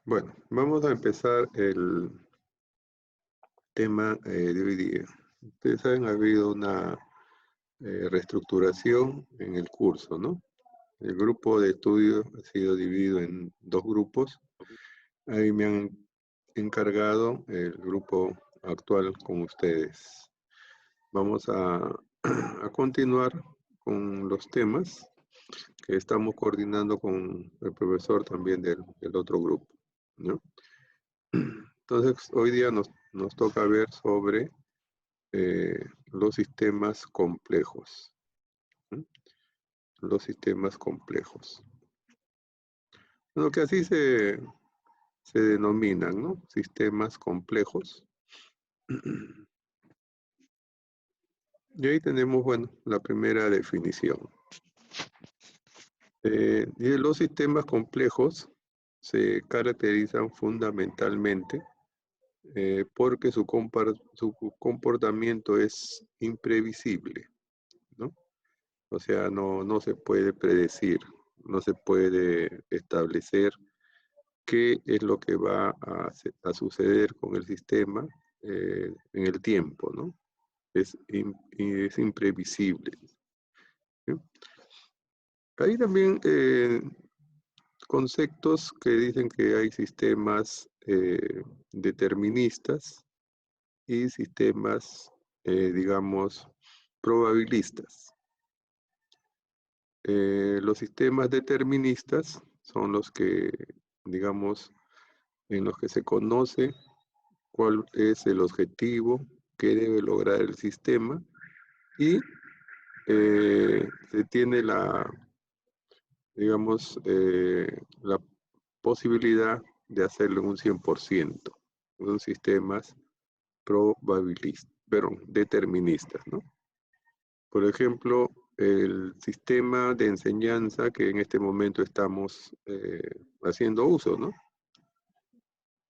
Bueno, vamos a empezar el tema de hoy día. Ustedes saben, ha habido una reestructuración en el curso, ¿no? El grupo de estudio ha sido dividido en dos grupos. Ahí me han encargado el grupo actual con ustedes. Vamos a, a continuar con los temas que estamos coordinando con el profesor también del otro grupo, ¿no? Entonces, hoy día nos toca ver sobre los sistemas complejos. ¿Mm? Los sistemas complejos. Lo que así se denominan, ¿no? Sistemas complejos. Y ahí tenemos, bueno, la primera definición. Y los sistemas complejos se caracterizan fundamentalmente porque su comportamiento es imprevisible, ¿no? O sea, no se puede predecir, no se puede establecer qué es lo que va a suceder con el sistema en el tiempo, ¿no? Es imprevisible, ¿sí? Hay también conceptos que dicen que hay sistemas deterministas y sistemas, digamos, probabilistas. Los sistemas deterministas son los que, digamos, en los que se conoce cuál es el objetivo que debe lograr el sistema y se tiene digamos, la posibilidad de hacerlo en un 100%. Son sistemas probabilistas, pero deterministas, ¿no? Por ejemplo, el sistema de enseñanza que en este momento estamos haciendo uso, ¿no?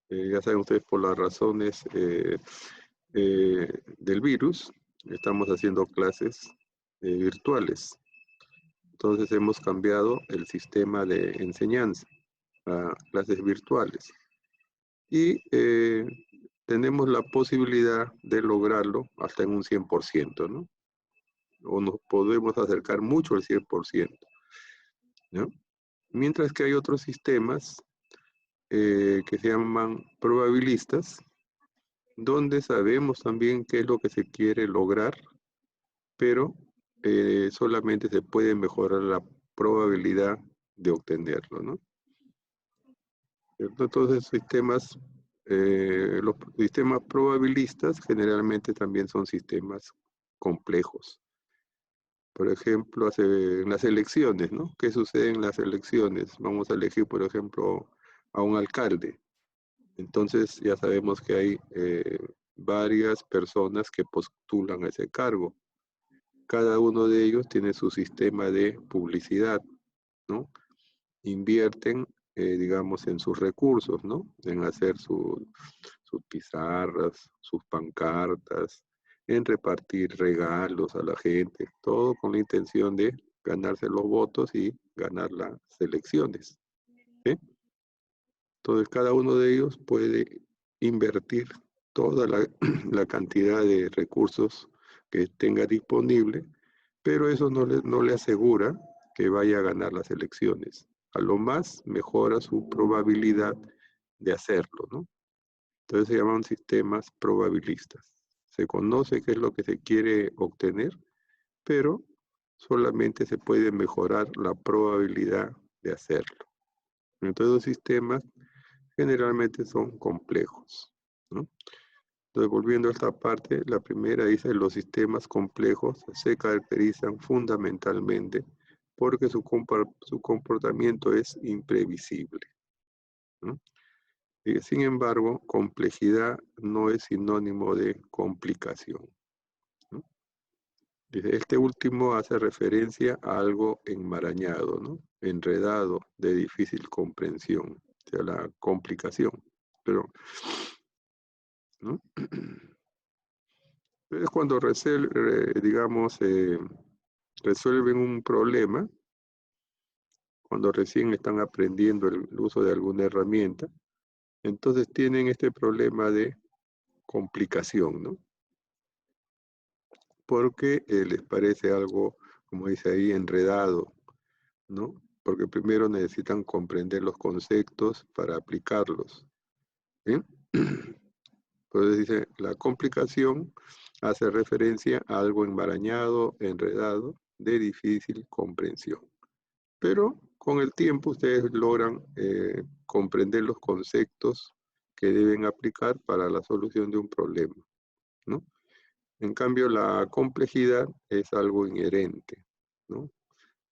Ya saben ustedes por las razones del virus, estamos haciendo clases virtuales. Entonces hemos cambiado el sistema de enseñanza a clases virtuales. Y tenemos la posibilidad de lograrlo hasta en un 100%, ¿no? O nos podemos acercar mucho al 100%, ¿no? Mientras que hay otros sistemas que se llaman probabilistas, donde sabemos también qué es lo que se quiere lograr, pero solamente se puede mejorar la probabilidad de obtenerlo, ¿no? ¿Cierto? Entonces, los sistemas probabilistas generalmente también son sistemas complejos. Por ejemplo, en las elecciones, ¿no? ¿Qué sucede en las elecciones? Vamos a elegir, por ejemplo, a un alcalde. Entonces ya sabemos que hay varias personas que postulan a ese cargo. Cada uno de ellos tiene su sistema de publicidad, ¿no? Invierten, digamos, en sus recursos, ¿no? En hacer sus pizarras, sus pancartas, en repartir regalos a la gente, todo con la intención de ganarse los votos y ganar las elecciones, ¿sí? Entonces cada uno de ellos puede invertir toda la cantidad de recursos que tenga disponible, pero eso no le asegura que vaya a ganar las elecciones. A lo más mejora su probabilidad de hacerlo, ¿no? Entonces se llaman sistemas probabilistas. Se conoce qué es lo que se quiere obtener, pero solamente se puede mejorar la probabilidad de hacerlo. Entonces los sistemas generalmente son complejos, ¿no? Entonces, volviendo a esta parte, la primera dice, los sistemas complejos se caracterizan fundamentalmente porque su comportamiento es imprevisible, ¿no? Y, sin embargo, complejidad no es sinónimo de complicación, ¿no? Dice, este último hace referencia a algo enmarañado, ¿no? Enredado, de difícil comprensión, o sea, la complicación. Pero, ¿no? Es cuando digamos, resuelven un problema, cuando recién están aprendiendo el uso de alguna herramienta, Entonces tienen este problema de complicación, ¿no? Porque les parece algo, como dice ahí, enredado, ¿no? Porque primero necesitan comprender los conceptos para aplicarlos, ¿sí? Entonces dice, la complicación hace referencia a algo embarañado, enredado, de difícil comprensión. Pero con el tiempo ustedes logran comprender los conceptos que deben aplicar para la solución de un problema, ¿no? En cambio, la complejidad es algo inherente, ¿no?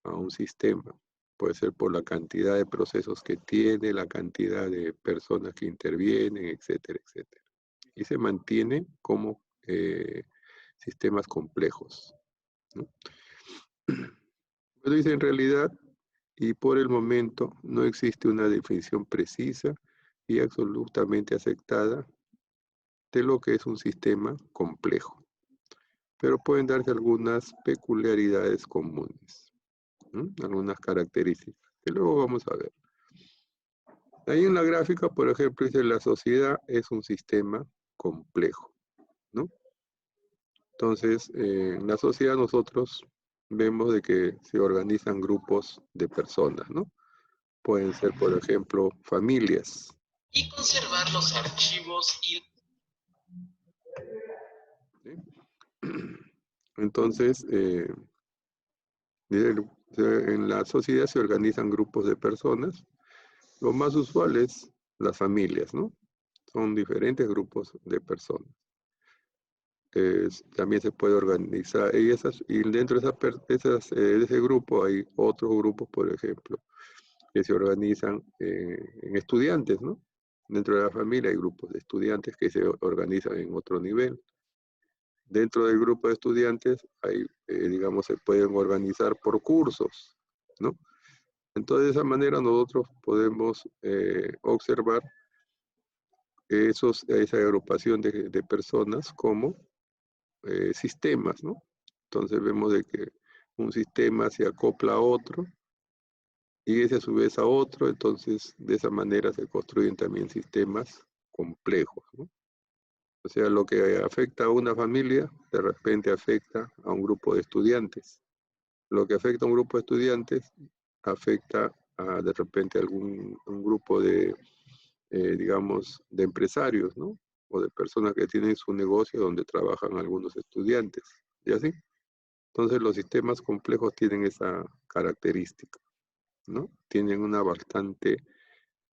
A un sistema. Puede ser por la cantidad de procesos que tiene, la cantidad de personas que intervienen, etcétera, etcétera. Y se mantiene como sistemas complejos, ¿no? Pero dice, en realidad, y por el momento, no existe una definición precisa y absolutamente aceptada de lo que es un sistema complejo, pero pueden darse algunas peculiaridades comunes, ¿no? Algunas características, que luego vamos a ver. Ahí en la gráfica, por ejemplo, dice la sociedad es un sistema complejo, ¿no? Entonces, en la sociedad nosotros vemos de que se organizan grupos de personas, ¿no? Pueden ser, por ejemplo, familias. Y conservar los archivos y... ¿Sí? Entonces, en la sociedad se organizan grupos de personas. Lo más usual es las familias, ¿no? Son diferentes grupos de personas. También se puede organizar, y dentro de ese grupo hay otros grupos, por ejemplo, que se organizan en estudiantes, ¿no? Dentro de la familia hay grupos de estudiantes que se organizan en otro nivel. Dentro del grupo de estudiantes hay, digamos, se pueden organizar por cursos, ¿no? Entonces, de esa manera nosotros podemos observar esa agrupación de personas como sistemas, ¿no? Entonces vemos de que un sistema se acopla a otro y ese a su vez a otro, entonces de esa manera se construyen también sistemas complejos, ¿no? O sea, lo que afecta a una familia, de repente afecta a un grupo de estudiantes. Lo que afecta a un grupo de estudiantes, afecta a de repente a un grupo de, digamos, de empresarios, ¿no? O de personas que tienen su negocio donde trabajan algunos estudiantes, ¿y así? Entonces los sistemas complejos tienen esa característica, ¿no? Tienen una bastante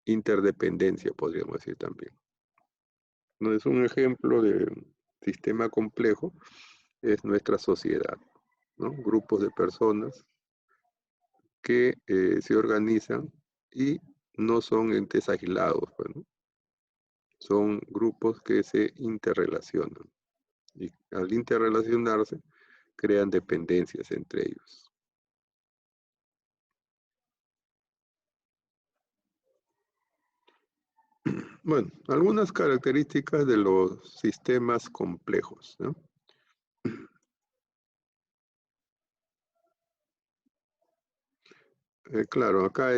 interdependencia, podríamos decir también. No es un ejemplo de sistema complejo, es nuestra sociedad, ¿no? Grupos de personas que se organizan y no son entes aislados, pues, ¿no? Son grupos que se interrelacionan y al interrelacionarse crean dependencias entre ellos. Bueno, algunas características de los sistemas complejos, ¿no? Claro, acá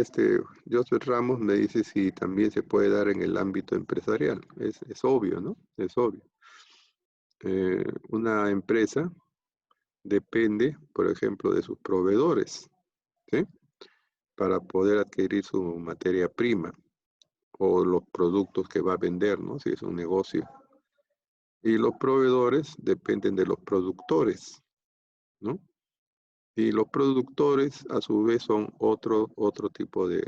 Joseph Ramos me dice si también se puede dar en el ámbito empresarial. Es obvio, ¿no? Es obvio. Una empresa depende, por ejemplo, de sus proveedores, ¿sí? Para poder adquirir su materia prima o los productos que va a vender, ¿no? Si es un negocio. Y los proveedores dependen de los productores, ¿no? Y los productores, a su vez, son otro tipo de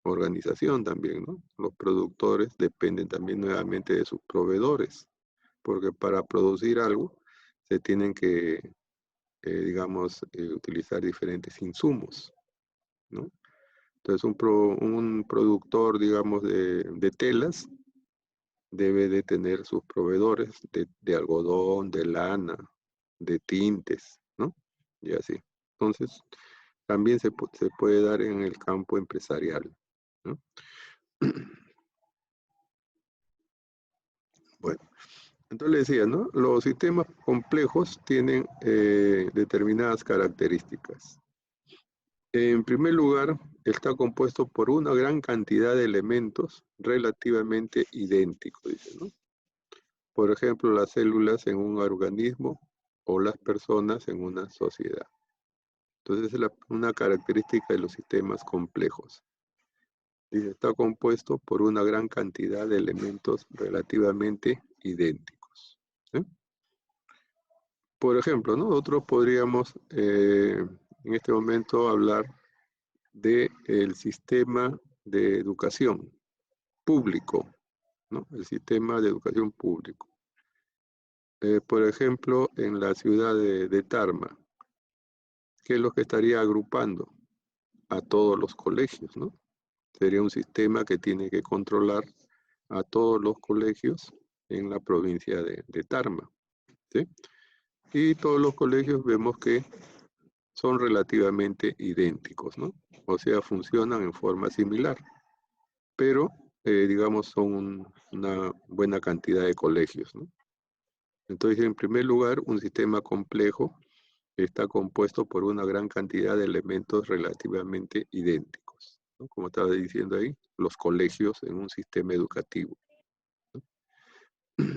organización también, ¿no? Los productores dependen también nuevamente de sus proveedores, porque para producir algo se tienen que, digamos, utilizar diferentes insumos, ¿no? Entonces, un productor, digamos, de telas debe de tener sus proveedores de algodón, de lana, de tintes, ¿no? Y así. Entonces, también se puede dar en el campo empresarial, ¿no? Bueno, entonces le decía, ¿no? Los sistemas complejos tienen determinadas características. En primer lugar, está compuesto por una gran cantidad de elementos relativamente idénticos, dice, ¿no? Por ejemplo, las células en un organismo o las personas en una sociedad. Entonces, es una característica de los sistemas complejos. Dice, está compuesto por una gran cantidad de elementos relativamente idénticos. ¿Sí? Por ejemplo, nosotros podríamos en este momento hablar del sistema de educación público, ¿no? El sistema de educación público. Por ejemplo, en la ciudad de Tarma, ¿qué es lo que estaría agrupando? A todos los colegios, ¿no? Sería un sistema que tiene que controlar a todos los colegios en la provincia de Tarma, ¿sí? Y todos los colegios vemos que son relativamente idénticos, ¿no? O sea, funcionan en forma similar, pero, digamos, son una buena cantidad de colegios, ¿no? Entonces, en primer lugar, un sistema complejo está compuesto por una gran cantidad de elementos relativamente idénticos, ¿no? Como estaba diciendo ahí, los colegios en un sistema educativo, ¿no?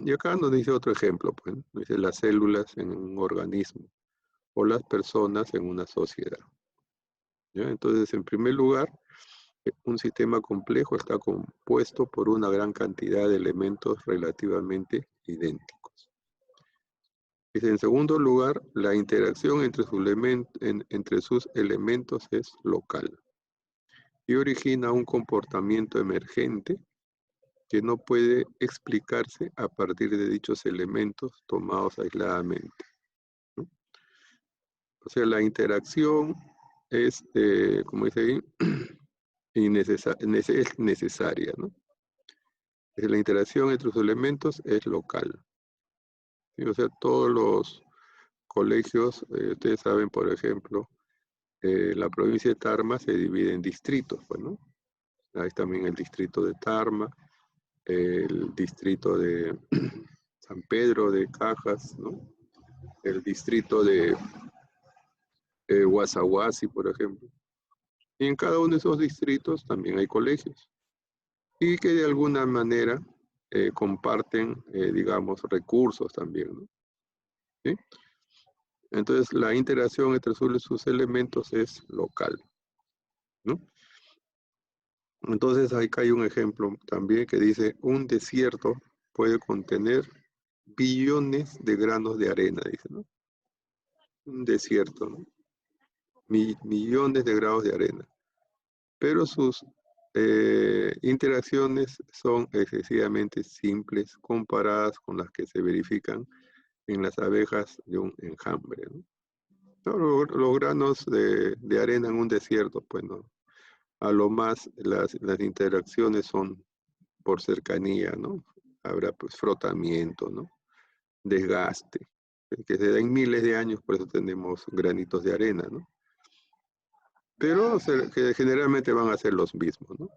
Y acá nos dice otro ejemplo, pues, ¿no? Dice las células en un organismo o las personas en una sociedad, ¿ya? Entonces, en primer lugar, un sistema complejo está compuesto por una gran cantidad de elementos relativamente idénticos. Dice, en segundo lugar, la interacción entre sus elementos es local y origina un comportamiento emergente que no puede explicarse a partir de dichos elementos tomados aisladamente, ¿no? O sea, la interacción es, como dice ahí, es necesaria, ¿no? La interacción entre los elementos es local, ¿sí? O sea, todos los colegios, ustedes saben, por ejemplo, la provincia de Tarma se divide en distritos, pues, ¿no? Hay también el distrito de Tarma, el distrito de San Pedro de Cajas, ¿no? El distrito de Huasahuasi, por ejemplo. Y en cada uno de esos distritos también hay colegios y que de alguna manera comparten, digamos, recursos también, ¿no? ¿Sí? Entonces, la interacción entre sus elementos es local, ¿no? Entonces, acá hay un ejemplo también que dice, un desierto puede contener billones de granos de arena, dice, ¿no? Un desierto, ¿no? Millones de grados de arena. Pero sus interacciones son excesivamente simples comparadas con las que se verifican en las abejas de un enjambre, ¿no? Los granos de arena en un desierto, pues no. A lo más las interacciones son por cercanía, ¿no? Habrá pues frotamiento, ¿no? Desgaste, que se da en miles de años, por eso tenemos granitos de arena, ¿no? Pero que generalmente van a ser los mismos, ¿no?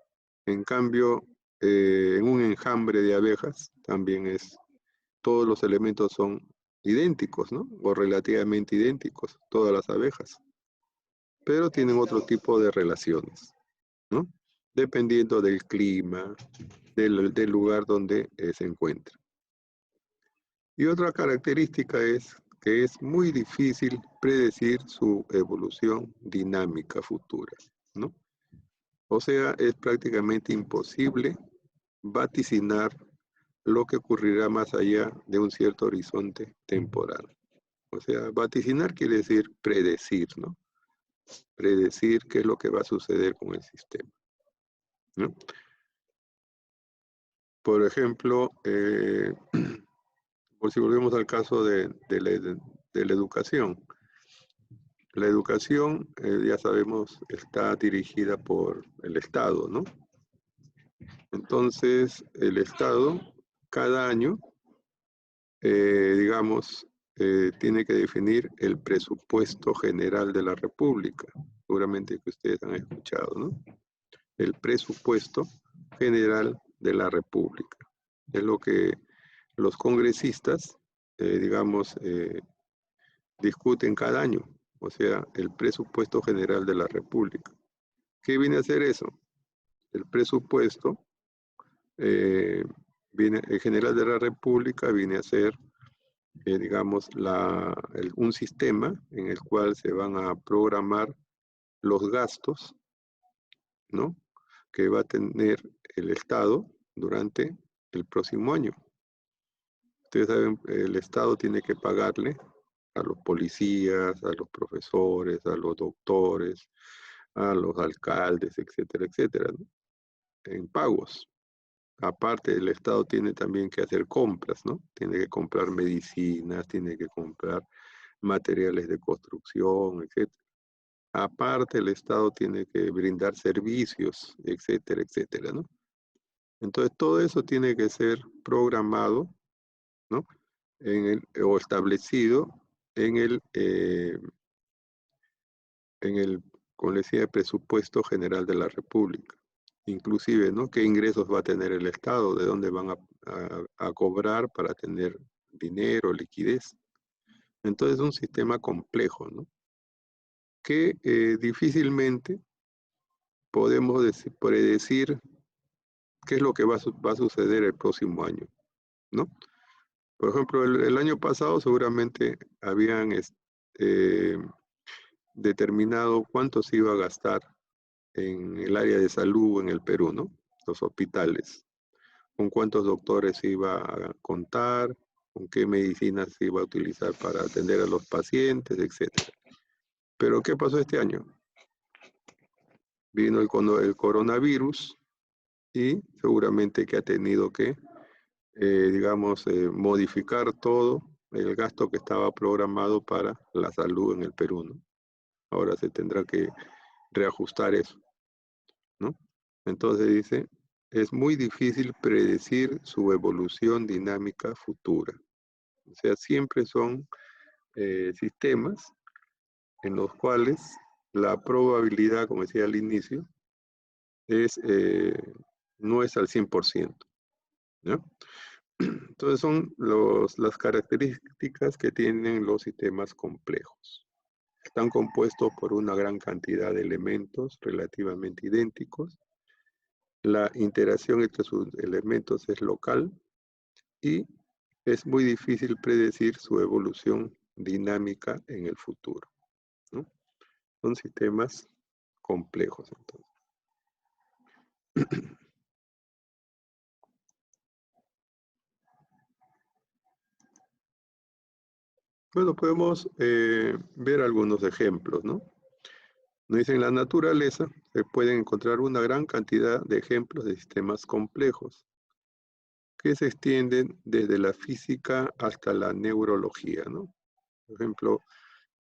En cambio, en un enjambre de abejas también todos los elementos son idénticos, ¿no? O relativamente idénticos, todas las abejas, pero tienen otro tipo de relaciones, ¿no? Dependiendo del clima, del lugar donde se encuentra. Y otra característica es que es muy difícil predecir su evolución dinámica futura, ¿no? O sea, es prácticamente imposible vaticinar lo que ocurrirá más allá de un cierto horizonte temporal. O sea, vaticinar quiere decir predecir, ¿no? Predecir qué es lo que va a suceder con el sistema, ¿no? Por ejemplo, por si volvemos al caso de la educación. La educación, ya sabemos, está dirigida por el Estado, ¿no? Entonces, el Estado, cada año, digamos, tiene que definir el presupuesto general de la República. Seguramente que ustedes han escuchado, ¿no? El presupuesto general de la República. Es lo que los congresistas, digamos, discuten cada año. o sea, el presupuesto general de la República. ¿Qué viene a ser eso? El presupuesto el general de la República viene a ser, digamos, un sistema en el cual se van a programar los gastos, ¿no?, que va a tener el Estado durante el próximo año. Ustedes saben, el Estado tiene que pagarle a los policías, a los profesores, a los doctores, a los alcaldes, etcétera, etcétera, ¿no?, en pagos. Aparte, el Estado tiene también que hacer compras, ¿no? Tiene que comprar medicinas, tiene que comprar materiales de construcción, etcétera. Aparte, el Estado tiene que brindar servicios, etcétera, etcétera, ¿no? Entonces, todo eso tiene que ser programado, ¿no?, o establecido en el, como les decía, presupuesto general de la República. Inclusive, ¿no?, qué ingresos va a tener el Estado, de dónde van a cobrar para tener dinero, liquidez. Entonces, es un sistema complejo, ¿no?, que difícilmente podemos predecir qué es lo que va a suceder el próximo año, ¿no? Por ejemplo, el año pasado seguramente habían determinado cuánto se iba a gastar en el área de salud en el Perú, ¿no? Los hospitales, con cuántos doctores se iba a contar, con qué medicinas se iba a utilizar para atender a los pacientes, etc. Pero ¿qué pasó este año? Vino el coronavirus y seguramente que ha tenido que, digamos, modificar todo el gasto que estaba programado para la salud en el Perú, ¿no? Ahora se tendrá que reajustar eso, ¿no? Entonces dice, es muy difícil predecir su evolución dinámica futura. O sea, siempre son sistemas en los cuales la probabilidad, como decía al inicio, no es al 100%, ¿no? Entonces son las características que tienen los sistemas complejos. Están compuestos por una gran cantidad de elementos relativamente idénticos. La interacción entre sus elementos es local y es muy difícil predecir su evolución dinámica en el futuro, ¿no? Son sistemas complejos, entonces. Bueno, podemos ver algunos ejemplos, ¿no? Nos dicen, en la naturaleza se pueden encontrar una gran cantidad de ejemplos de sistemas complejos que se extienden desde la física hasta la neurología, ¿no? Por ejemplo,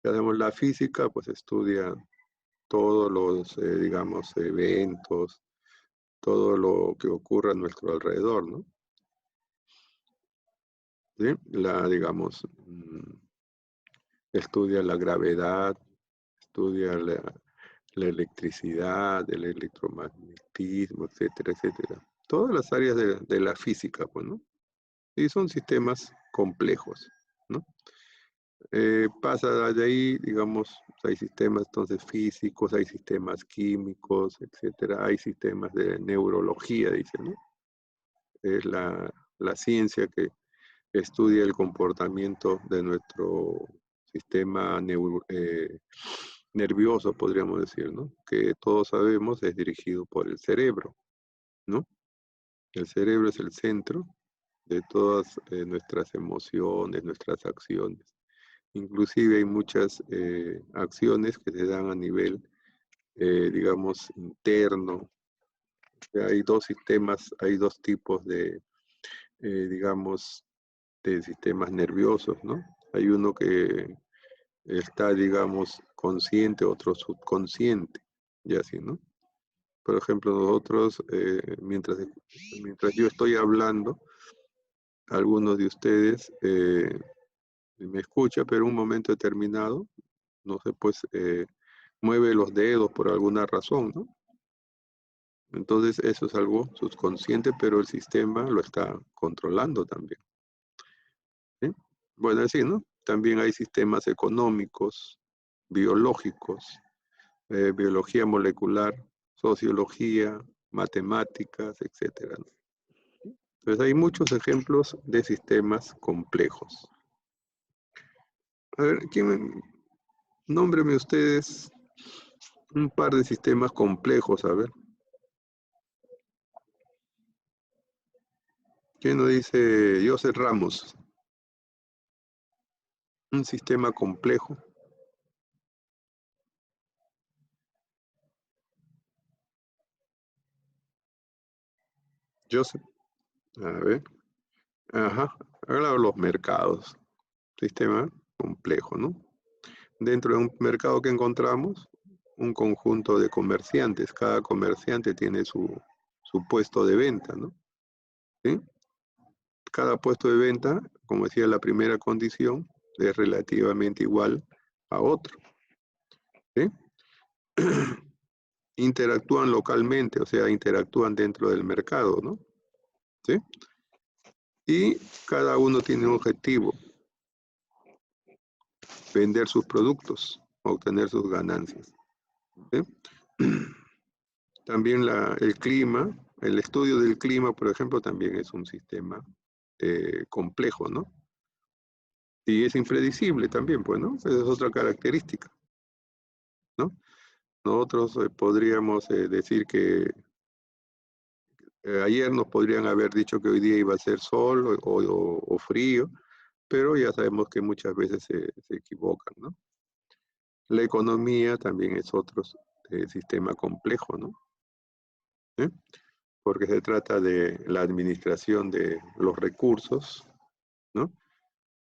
si hacemos la física, pues estudia todos los, digamos, eventos, todo lo que ocurre a nuestro alrededor, ¿no? ¿Sí? Digamos, estudia la gravedad, estudia la electricidad, el electromagnetismo, etcétera, etcétera. Todas las áreas de la física, pues, ¿no? Y son sistemas complejos, ¿no? Pasa de ahí, digamos, hay sistemas entonces físicos, hay sistemas químicos, etcétera, hay sistemas de neurología, dice, ¿no? Es la ciencia que estudia el comportamiento de nuestro sistema nervioso, podríamos decir, ¿no? Que todos sabemos es dirigido por el cerebro, ¿no? El cerebro es el centro de todas nuestras emociones, nuestras acciones. Inclusive hay muchas acciones que se dan a nivel, digamos, interno. Hay dos sistemas, hay dos tipos de, digamos, de sistemas nerviosos, ¿no? Hay uno que está, digamos, consciente, otro subconsciente, y así, ¿no? Por ejemplo, nosotros, mientras yo estoy hablando, algunos de ustedes me escucha, pero en un momento determinado, no sé, pues mueve los dedos por alguna razón, ¿no? Entonces eso es algo subconsciente, pero el sistema lo está controlando también, ¿sí? Bueno, así, ¿no? También hay sistemas económicos, biológicos, biología molecular, sociología, matemáticas, etcétera, ¿no? Entonces hay muchos ejemplos de sistemas complejos. A ver, nómbreme ustedes un par de sistemas complejos, a ver. ¿Quién nos dice José Ramos? Un sistema complejo. Joseph, a ver. Ajá, ahora los mercados. Sistema complejo, ¿no? Dentro de un mercado que encontramos, un conjunto de comerciantes. Cada comerciante tiene su puesto de venta, ¿no? ¿Sí? Cada puesto de venta, como decía la primera condición, es relativamente igual a otro. ¿Sí? Interactúan localmente, o sea, interactúan dentro del mercado, ¿no? ¿Sí? Y cada uno tiene un objetivo, vender sus productos, obtener sus ganancias. ¿Sí? También el clima, el estudio del clima, por ejemplo, también es un sistema complejo, ¿no? Y es impredecible también, pues, ¿no? Esa es otra característica, ¿no? Nosotros podríamos decir que ayer nos podrían haber dicho que hoy día iba a ser sol o frío, pero ya sabemos que muchas veces se equivocan, ¿no? La economía también es otro sistema complejo, ¿no? ¿Eh? Porque se trata de la administración de los recursos, ¿no?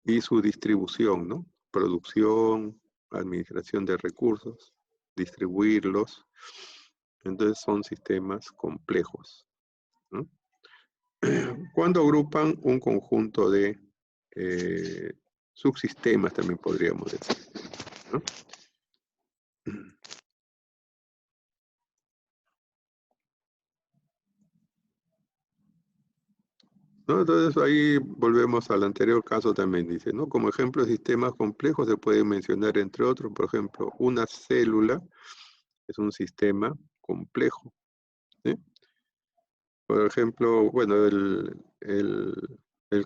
Y su distribución, ¿no? Producción, administración de recursos, distribuirlos. Entonces son sistemas complejos, ¿no? Cuando agrupan un conjunto de subsistemas, también podríamos decir, ¿no? ¿No? Entonces ahí volvemos al anterior caso también, dice, ¿no? Como ejemplo de sistemas complejos se puede mencionar entre otros, por ejemplo, una célula es un sistema complejo, ¿sí? Por ejemplo, bueno, el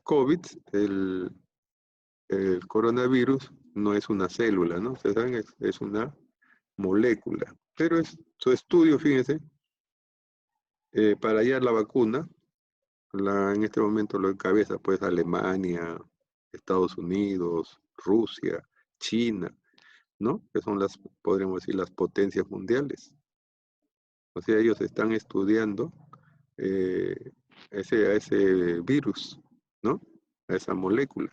COVID, el coronavirus, no es una célula, ¿no? Ustedes saben, es una molécula. Pero su estudio, fíjense, para hallar la vacuna, en este momento lo encabeza pues Alemania, Estados Unidos, Rusia, China, ¿no? Que son podríamos decir, las potencias mundiales. O sea, ellos están estudiando eh, a ese virus, ¿no? A esa molécula,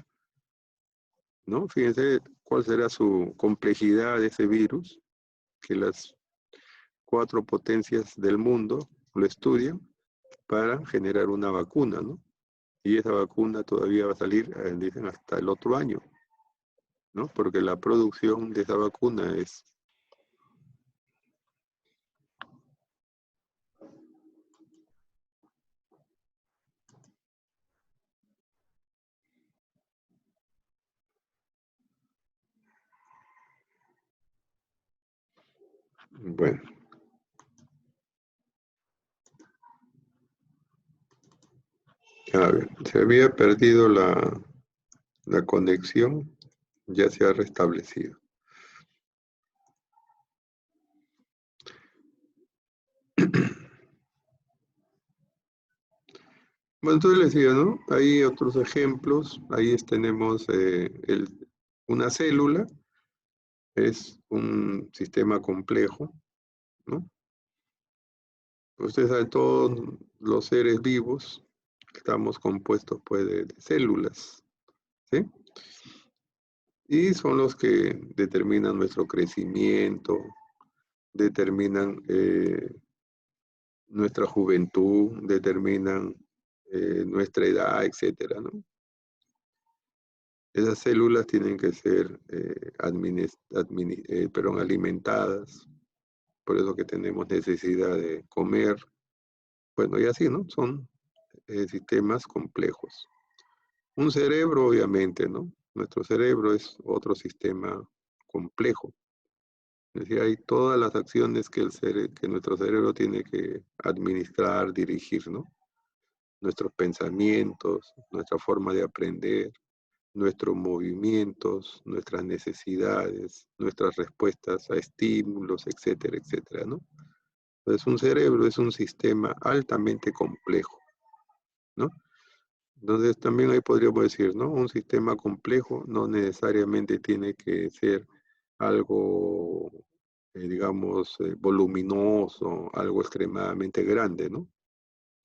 ¿no? Fíjense cuál será su complejidad de ese virus, que las 4 potencias del mundo lo estudian para generar una vacuna, ¿no? Y esa vacuna todavía va a salir, dicen, hasta el otro año, ¿no? Porque la producción de esa vacuna es... Bueno, a ver, se había perdido la conexión, ya se ha restablecido. Bueno, entonces les decía, ¿no? Hay otros ejemplos. Ahí tenemos una célula, es un sistema complejo, ¿no? Ustedes saben, todos los seres vivos estamos compuestos pues de células, ¿sí? Y son los que determinan nuestro crecimiento, determinan nuestra juventud, determinan nuestra edad, etcétera, ¿no? Esas células tienen que ser alimentadas, por eso que tenemos necesidad de comer, bueno, y así, ¿no? Son sistemas complejos. Un cerebro, obviamente, ¿no? Nuestro cerebro es otro sistema complejo, Es decir, hay todas las acciones que, que nuestro cerebro tiene que administrar, dirigir, ¿no? Nuestros pensamientos, nuestra forma de aprender, nuestros movimientos, nuestras necesidades, nuestras respuestas a estímulos, etcétera, etcétera, ¿no? Entonces, un cerebro es un sistema altamente complejo, ¿no? Entonces, también ahí podríamos decir, ¿no? Un sistema complejo no necesariamente tiene que ser algo, digamos, voluminoso, algo extremadamente grande, ¿no?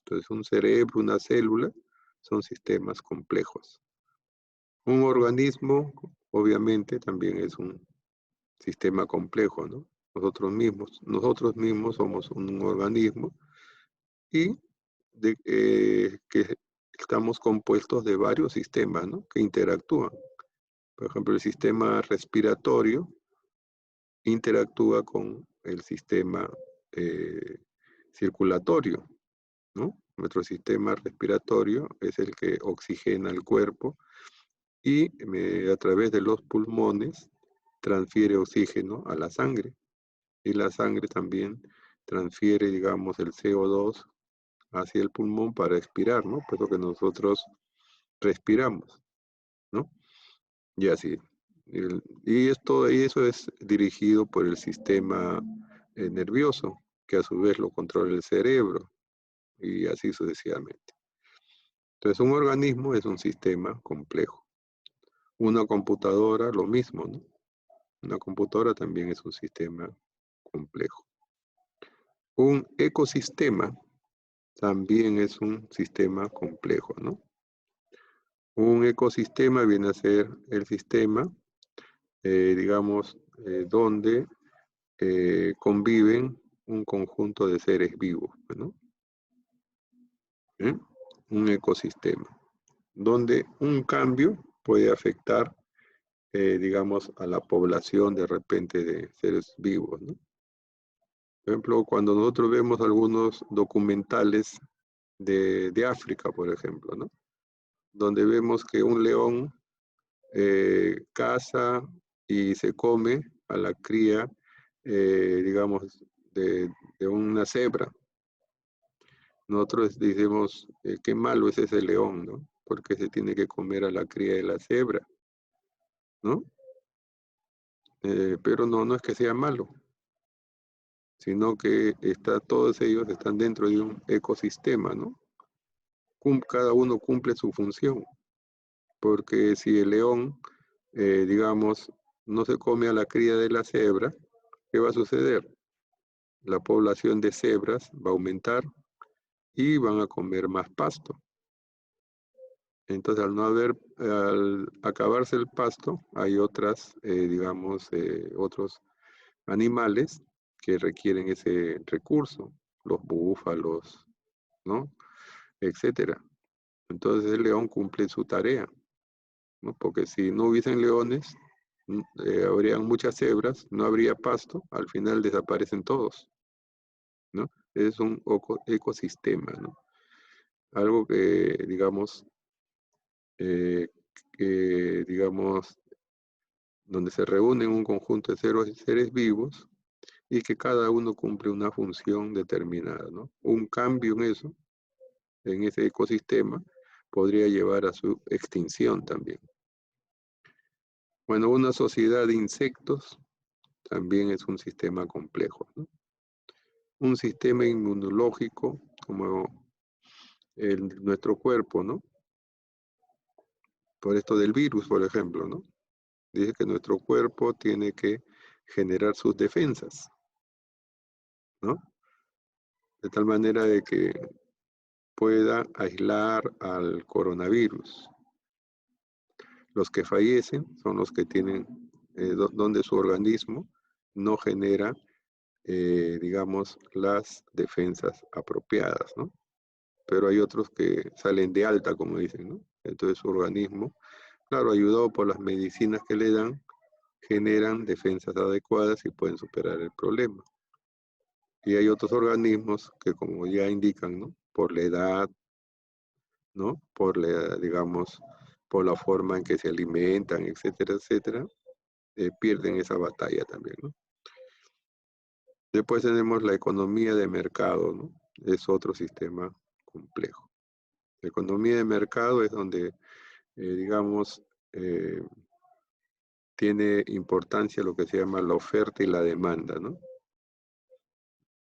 Entonces, un cerebro, una célula, son sistemas complejos. Un organismo, obviamente, también es un sistema complejo, ¿no? Nosotros mismos somos un organismo y que estamos compuestos de varios sistemas, ¿no? Que interactúan. Por ejemplo, el sistema respiratorio interactúa con el sistema eh, circulatorio, ¿no? Nuestro sistema respiratorio es el que oxigena el cuerpo y a través de los pulmones transfiere oxígeno a la sangre. Y la sangre también transfiere, digamos, el CO2 hacia el pulmón para expirar, ¿no? Pues lo que nosotros respiramos, ¿no? Y así. Y eso es dirigido por el sistema nervioso, que a su vez lo controla el cerebro, y así sucesivamente. Entonces, un organismo es un sistema complejo. Una computadora, lo mismo, ¿no? Una computadora también es un sistema complejo. Un ecosistema también es un sistema complejo, ¿no? Un ecosistema viene a ser el sistema, digamos, donde conviven un conjunto de seres vivos, ¿no? ¿Eh? Un ecosistema, donde un cambio puede afectar, digamos, a la población de repente de seres vivos, ¿no? Por ejemplo, cuando nosotros vemos algunos documentales de África, por ejemplo, ¿no? Donde vemos que un león caza y se come a la cría, digamos, de una cebra. Nosotros decimos, qué malo es ese león, ¿no? Porque se tiene que comer a la cría de la cebra, ¿no? Pero no es que sea malo, sino que todos ellos están dentro de un ecosistema, ¿no? Cada uno cumple su función, porque si el león, digamos, no se come a la cría de la cebra, ¿qué va a suceder? La población de cebras va a aumentar y van a comer más pasto. Entonces, al acabarse el pasto, hay digamos, otros animales que requieren ese recurso, los búfalos, ¿no? Etcétera. Entonces, el león cumple su tarea, ¿no? Porque si no hubiesen leones, habrían muchas cebras, no habría pasto, al final desaparecen todos, ¿no? Es un ecosistema, ¿no? Algo digamos, que, digamos, donde se reúnen un conjunto de seres vivos y que cada uno cumple una función determinada, ¿no? Un cambio en eso, en ese ecosistema, podría llevar a su extinción también. Bueno, una sociedad de insectos también es un sistema complejo, ¿no? Un sistema inmunológico como nuestro cuerpo, ¿no? Por esto del virus, por ejemplo, ¿no? Dice que nuestro cuerpo tiene que generar sus defensas, ¿no? De tal manera de que pueda aislar al coronavirus. Los que fallecen son los que tienen, donde su organismo no genera, digamos, las defensas apropiadas, ¿no? Pero hay otros que salen de alta, como dicen, ¿no? Entonces su organismo, claro, ayudado por las medicinas que le dan, generan defensas adecuadas y pueden superar el problema. Y hay otros organismos que, como ya indican, ¿no? Por la edad, ¿no? Digamos, por la forma en que se alimentan, etcétera, etcétera, pierden esa batalla también, ¿no? Después tenemos la economía de mercado, ¿no? Es otro sistema complejo. La economía de mercado es donde, digamos, eh, tiene importancia lo que se llama la oferta y la demanda, ¿no?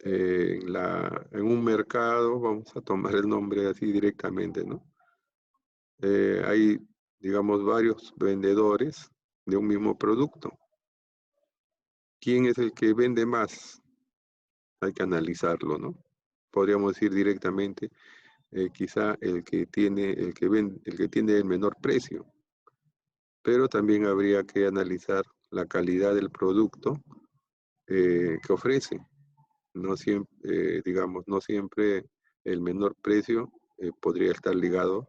En un mercado, vamos a tomar el nombre así directamente, ¿no? Hay, digamos, varios vendedores de un mismo producto. ¿Quién es el que vende más? Hay que analizarlo, ¿no? Podríamos decir directamente, quizá el que tiene el menor precio, pero también habría que analizar la calidad del producto que ofrece. No siempre, digamos, no siempre el menor precio podría estar ligado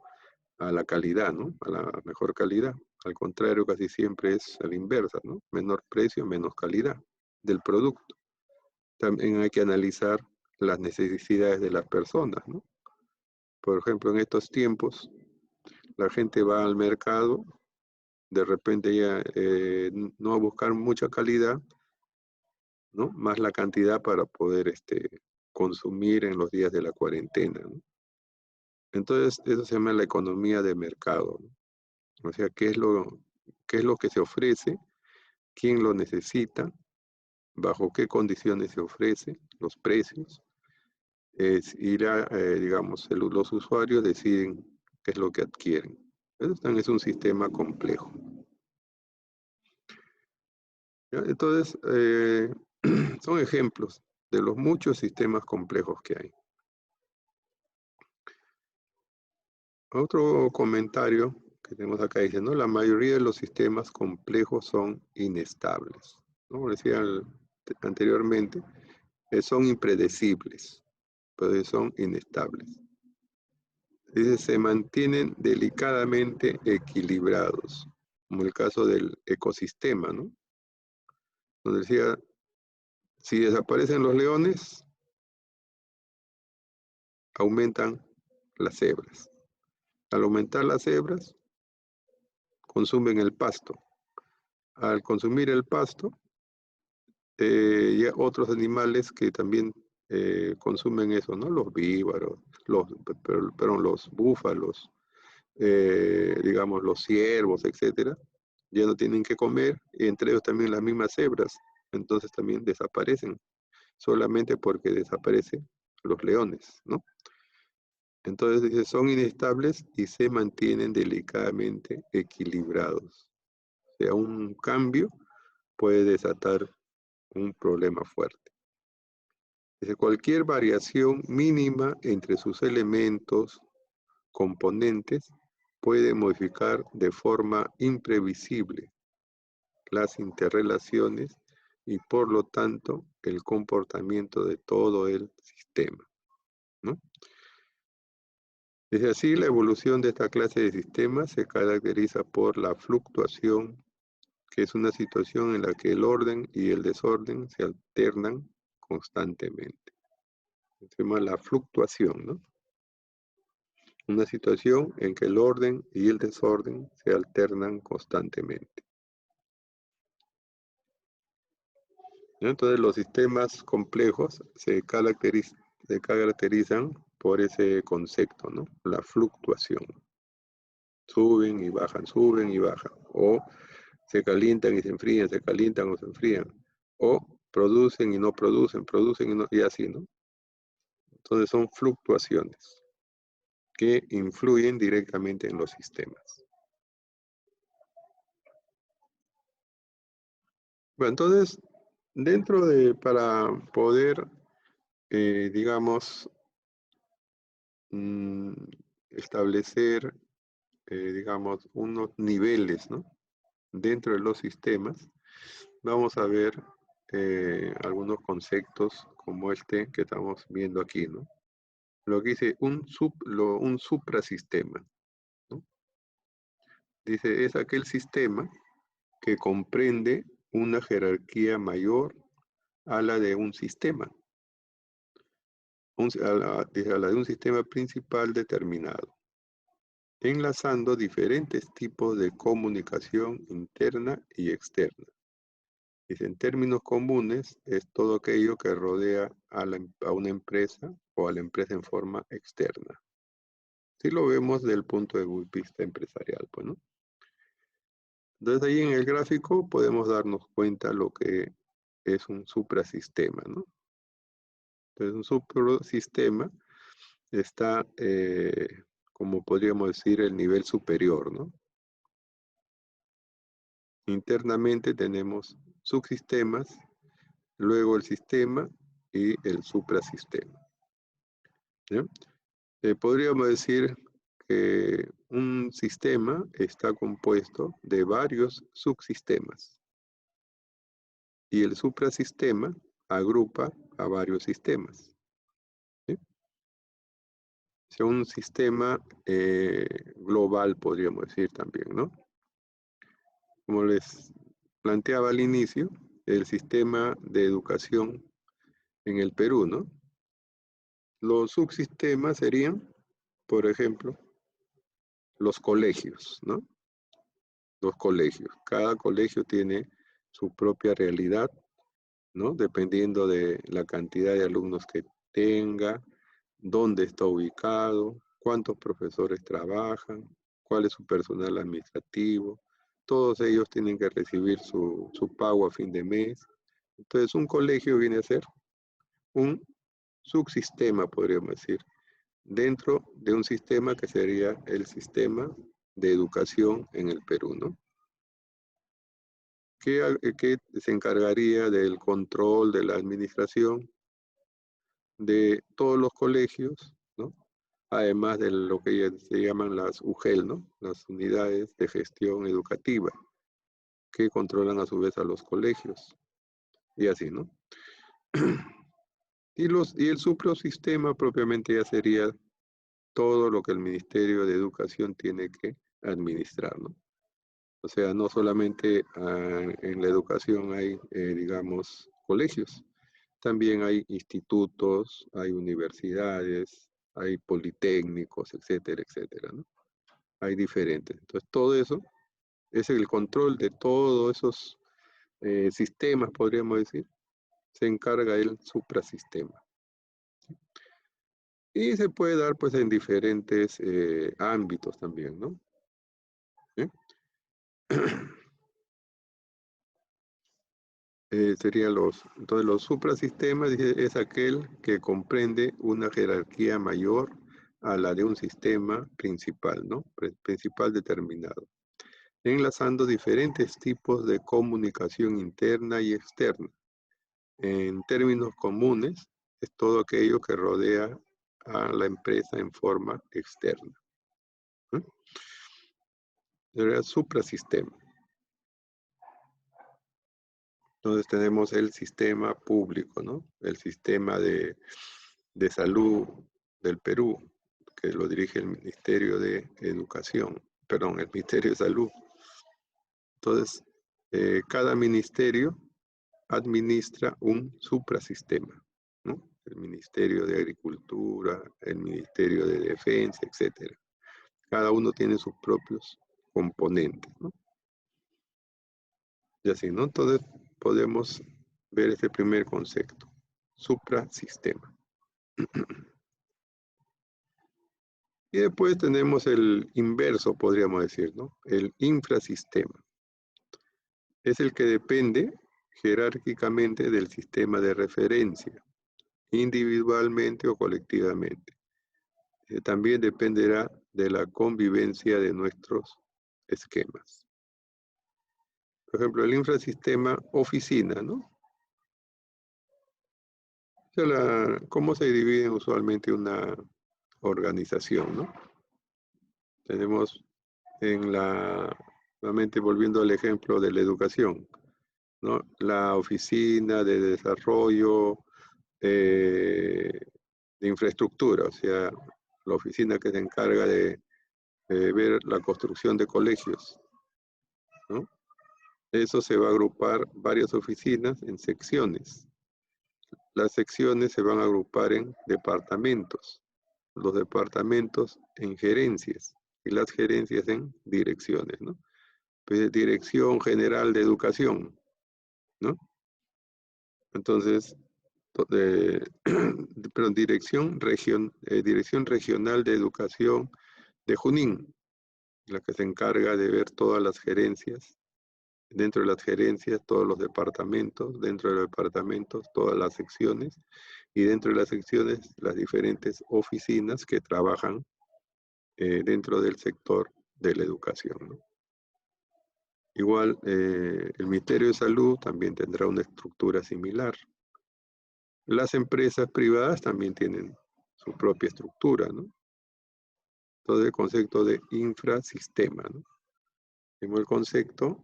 a la calidad, ¿no? A la mejor calidad. Al contrario, casi siempre es a la inversa, ¿no? Menor precio, menos calidad del producto. También hay que analizar las necesidades de las personas, ¿no? Por ejemplo, en estos tiempos, la gente va al mercado, de repente ya no a buscar mucha calidad, ¿no? Más la cantidad para poder consumir en los días de la cuarentena, ¿no? Entonces, eso se llama la economía de mercado, ¿no? O sea, qué es lo que se ofrece, quién lo necesita, bajo qué condiciones se ofrece, los precios. Digamos, los usuarios deciden qué es lo que adquieren. Eso también es un sistema complejo. ¿Ya? Entonces, son ejemplos de los muchos sistemas complejos que hay. Otro comentario que tenemos acá dice, ¿no? La mayoría de los sistemas complejos son inestables, ¿no? Como decía anteriormente, son impredecibles, pero son inestables. Dice, se mantienen delicadamente equilibrados, como el caso del ecosistema, ¿no? Donde decía, si desaparecen los leones, aumentan las cebras. Al aumentar las cebras, consumen el pasto. Al consumir el pasto, ya otros animales que también consumen eso, ¿no? Los víbaros, los búfalos, digamos, los ciervos, etcétera, ya no tienen que comer, y entre ellos también las mismas cebras, entonces también desaparecen, solamente porque desaparecen los leones, ¿no? Entonces dice, son inestables y se mantienen delicadamente equilibrados. O sea, un cambio puede desatar un problema fuerte. Dice, cualquier variación mínima entre sus elementos, componentes, puede modificar de forma imprevisible las interrelaciones y por lo tanto el comportamiento de todo el sistema, ¿no? Desde así, la evolución de esta clase de sistemas se caracteriza por la fluctuación, que es una situación en la que el orden y el desorden se alternan constantemente. Se llama la fluctuación, ¿no? Una situación en que el orden y el desorden se alternan constantemente. ¿No? Entonces, los sistemas complejos se caracterizan por ese concepto, ¿no? La fluctuación. Suben y bajan. O se calientan y se enfrían, se calientan o se enfrían. O producen y no producen y no, y así, ¿no? Entonces son fluctuaciones que influyen directamente en los sistemas. Bueno, entonces, para poder, digamos, mm, establecer, digamos, unos niveles, ¿no? Dentro de los sistemas, vamos a ver algunos conceptos como este que estamos viendo aquí, ¿no? Lo que dice un suprasistema, ¿no? Dice, es aquel sistema que comprende una jerarquía mayor a la de un sistema, dice, a la de un sistema principal determinado, enlazando diferentes tipos de comunicación interna y externa, Dice, en términos comunes, es todo aquello que rodea a una empresa o a la empresa en forma externa. Si lo vemos desde el punto de vista empresarial, pues, ¿no? Entonces ahí en el gráfico podemos darnos cuenta lo que es un suprasistema, ¿no? Entonces un suprasistema está, como podríamos decir, el nivel superior, ¿no? Internamente tenemos subsistemas, luego el sistema y el suprasistema, ¿ya? Podríamos decir que un sistema está compuesto de varios subsistemas y el suprasistema agrupa a varios sistemas, ¿sí? O sea, un sistema global, podríamos decir también, ¿no? Como les planteaba al inicio, el sistema de educación en el Perú, ¿no? Los subsistemas serían, por ejemplo, los colegios, ¿no? Los colegios. Cada colegio tiene su propia realidad, ¿no? Dependiendo de la cantidad de alumnos que tenga, dónde está ubicado, cuántos profesores trabajan, cuál es su personal administrativo. Todos ellos tienen que recibir su pago a fin de mes. Entonces, un colegio viene a ser un subsistema, podríamos decir, dentro de un sistema que sería el sistema de educación en el Perú, ¿no? Que se encargaría del control de la administración de todos los colegios, ¿no? Además de lo que se llaman las UGEL, ¿no? Las unidades de gestión educativa, que controlan a su vez a los colegios, y así, ¿no? Y el suprasistema propiamente ya sería todo lo que el Ministerio de Educación tiene que administrar, ¿no? O sea, no solamente en la educación hay, digamos, colegios, también hay institutos, hay universidades, hay politécnicos, etcétera, etcétera, ¿no? Hay diferentes. Entonces, todo eso es el control de todos esos sistemas, podríamos decir, se encarga el suprasistema. Y se puede dar pues en diferentes ámbitos también, ¿no? ¿Sí? Serían entonces los suprasistemas es aquel que comprende una jerarquía mayor a la de un sistema principal, ¿no? Principal determinado, enlazando diferentes tipos de comunicación interna y externa. En términos comunes, es todo aquello que rodea a la empresa en forma externa. ¿Eh? Sería suprasistema. Entonces tenemos el sistema público, ¿no? El sistema de salud del Perú, que lo dirige el Ministerio de Educación, perdón, el Ministerio de Salud. Entonces, cada ministerio administra un suprasistema, ¿no? El Ministerio de Agricultura, el Ministerio de Defensa, etcétera. Cada uno tiene sus propios componentes, ¿no? Y así, ¿no? Entonces, podemos ver este primer concepto, suprasistema. Y después tenemos el inverso, podríamos decir, ¿no? El infrasistema. Es el que depende jerárquicamente del sistema de referencia, individualmente o colectivamente. También dependerá de la convivencia de nuestros esquemas. Por ejemplo, el infrasistema oficina, ¿no? O sea, ¿cómo se divide usualmente una organización, ¿no? Tenemos nuevamente volviendo al ejemplo de la educación, ¿no? La oficina de desarrollo de infraestructura, o sea, la oficina que se encarga de ver la construcción de colegios, ¿no? Eso se va a agrupar varias oficinas en secciones. Las secciones se van a agrupar en departamentos, los departamentos en gerencias y las gerencias en direcciones, ¿no? Pues Dirección General de Educación, ¿no? Entonces, pero Dirección Regional de Educación de Junín, la que se encarga de ver todas las gerencias, dentro de las gerencias todos los departamentos, dentro de los departamentos todas las secciones, y dentro de las secciones las diferentes oficinas que trabajan dentro del sector de la educación, ¿no? Igual, el Ministerio de Salud también tendrá una estructura similar. Las empresas privadas también tienen su propia estructura, ¿no? Todo el concepto de infrasistema, ¿no? Tenemos el concepto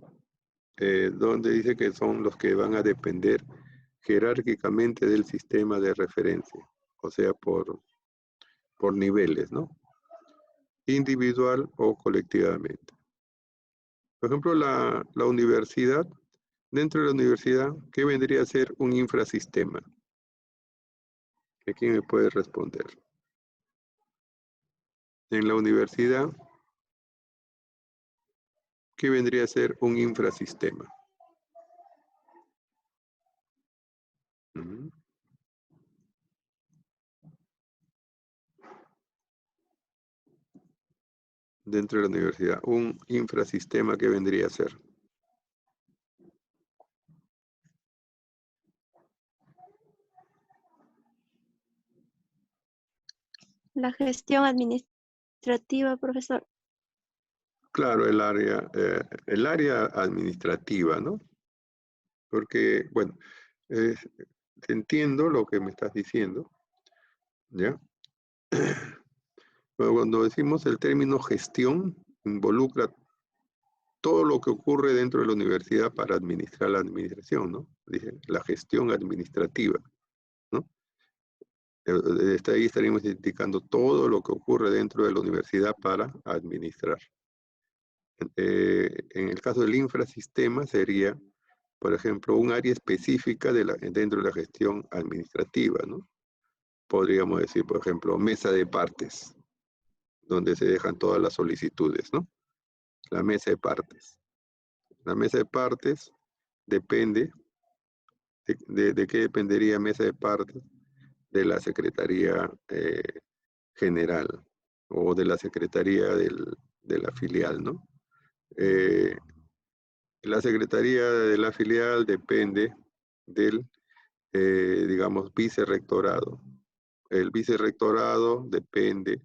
donde dice que son los que van a depender jerárquicamente del sistema de referencia, o sea, por niveles, ¿no? Individual o colectivamente. Por ejemplo, la universidad, dentro de la universidad, ¿qué vendría a ser un infrasistema? ¿Quién me puede responder? En la universidad, ¿qué vendría a ser un infrasistema? Dentro de la universidad, un infrasistema que vendría a ser. La gestión administrativa, profesor. Claro, el área administrativa, ¿no? Porque, bueno, entiendo lo que me estás diciendo, ¿ya? Pero cuando decimos el término gestión, involucra todo lo que ocurre dentro de la universidad para administrar la administración, ¿no? Dije, la gestión administrativa, ¿no? Ahí estaríamos indicando todo lo que ocurre dentro de la universidad para administrar. En el caso del infrasistema sería, por ejemplo, un área específica dentro de la gestión administrativa, ¿no? Podríamos decir, por ejemplo, mesa de partes, donde se dejan todas las solicitudes, ¿no? La mesa de partes. La mesa de partes depende, ¿de qué dependería mesa de partes? De la Secretaría General o de la Secretaría de la filial, ¿no? La Secretaría de la filial depende del, digamos, vicerrectorado. El vicerrectorado depende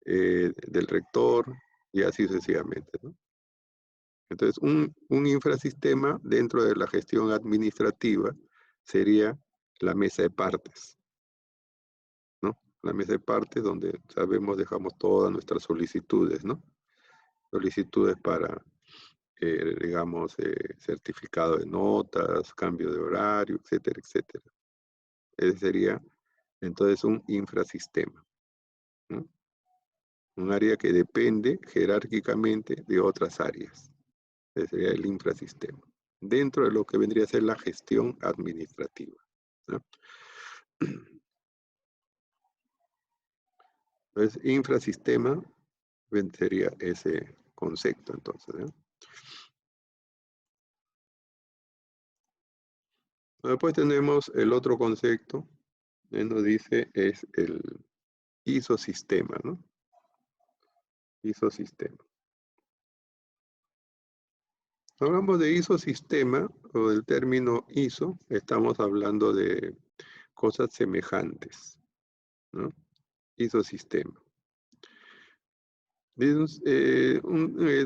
del rector y así sucesivamente, ¿no? Entonces, un infrasistema dentro de la gestión administrativa sería la mesa de partes, ¿no? La mesa de partes donde sabemos dejamos todas nuestras solicitudes, ¿no? Solicitudes para, digamos, certificado de notas, cambio de horario, etcétera, etcétera. Ese sería entonces un infrasistema, ¿no? Un área que depende jerárquicamente de otras áreas. Ese sería el infrasistema, dentro de lo que vendría a ser la gestión administrativa, ¿no? Entonces, infrasistema sería ese concepto, entonces, ¿no? Después tenemos el otro concepto, nos dice, es el isosistema, ¿no? Isosistema. Hablamos de isosistema o del término iso, estamos hablando de cosas semejantes, ¿no? Isosistema.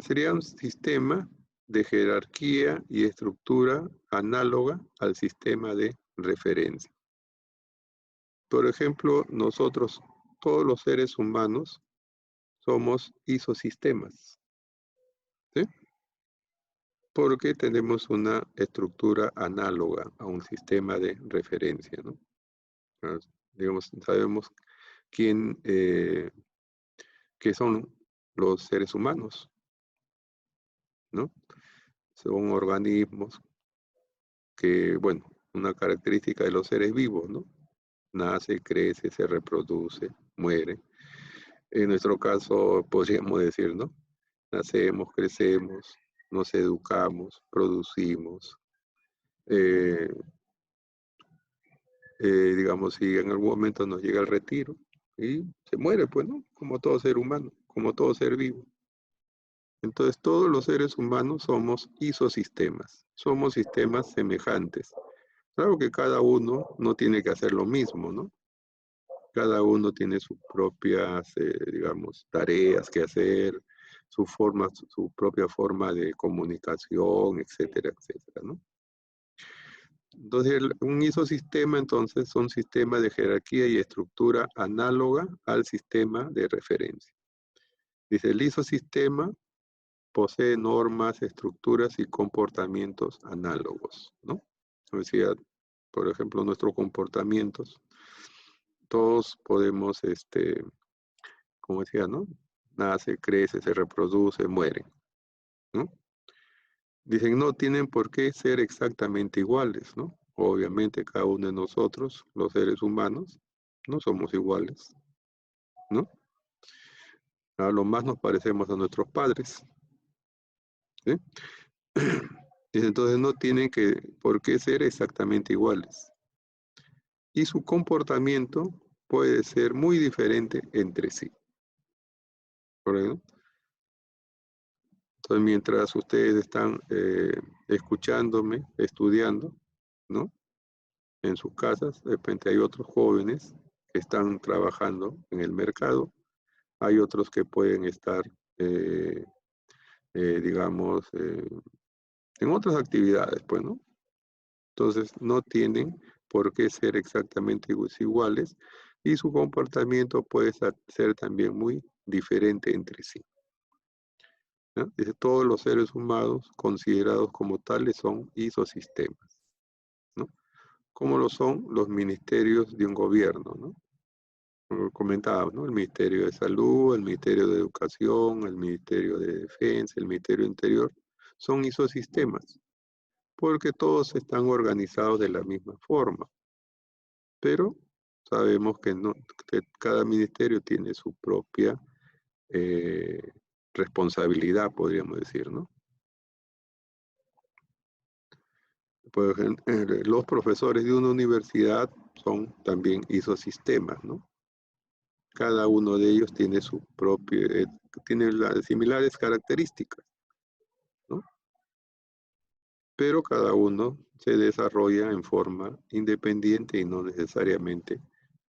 Sería un sistema de jerarquía y estructura análoga al sistema de referencia. Por ejemplo, nosotros, todos los seres humanos, somos isosistemas, ¿sí? Porque tenemos una estructura análoga a un sistema de referencia, ¿no? Digamos, sabemos qué son los seres humanos, ¿no? Son organismos que, bueno, una característica de los seres vivos, ¿no? Nace, crece, se reproduce, muere. En nuestro caso, podríamos decir, ¿no? Nacemos, crecemos, nos educamos, producimos, eh, digamos, si en algún momento nos llega el retiro y se muere, pues, ¿no? Como todo ser humano, como todo ser vivo. Entonces, todos los seres humanos somos isosistemas, somos sistemas semejantes. Claro que cada uno no tiene que hacer lo mismo, ¿no? Cada uno tiene sus propias, digamos, tareas que hacer, su propia forma de comunicación, etcétera, etcétera, ¿no? Entonces, un isosistema, entonces, son sistemas de jerarquía y estructura análoga al sistema de referencia. Dice, el isosistema posee normas, estructuras y comportamientos análogos, ¿no? Como decía, por ejemplo, nuestros comportamientos, todos podemos, como decía, ¿no? Nace, crece, se reproduce, muere, ¿no? Dicen, no tienen por qué ser exactamente iguales, ¿no? Obviamente cada uno de nosotros, los seres humanos, no somos iguales, ¿no? A lo más nos parecemos a nuestros padres, ¿sí? Dice, entonces no tienen por qué ser exactamente iguales. Y su comportamiento puede ser muy diferente entre sí, ¿correcto? Entonces, mientras ustedes están escuchándome, estudiando, ¿no? En sus casas, de repente hay otros jóvenes que están trabajando en el mercado, hay otros que pueden estar, eh, digamos, en otras actividades, pues, ¿no? Entonces, no tienen por qué ser exactamente iguales y su comportamiento puede ser también muy diferente entre sí, ¿no? Dice, todos los seres humanos considerados como tales son isosistemas, ¿no? Como lo son los ministerios de un gobierno, ¿no? Como comentaba, ¿no? El Ministerio de Salud, el Ministerio de Educación, el Ministerio de Defensa, el Ministerio Interior, son isosistemas, porque todos están organizados de la misma forma, pero sabemos que, no, que cada ministerio tiene su propia eh, responsabilidad, podríamos decir, ¿no? Por ejemplo, los profesores de una universidad son también isosistemas, ¿no? Cada uno de ellos tiene su propio, tiene las similares características, ¿no? Pero cada uno se desarrolla en forma independiente y no necesariamente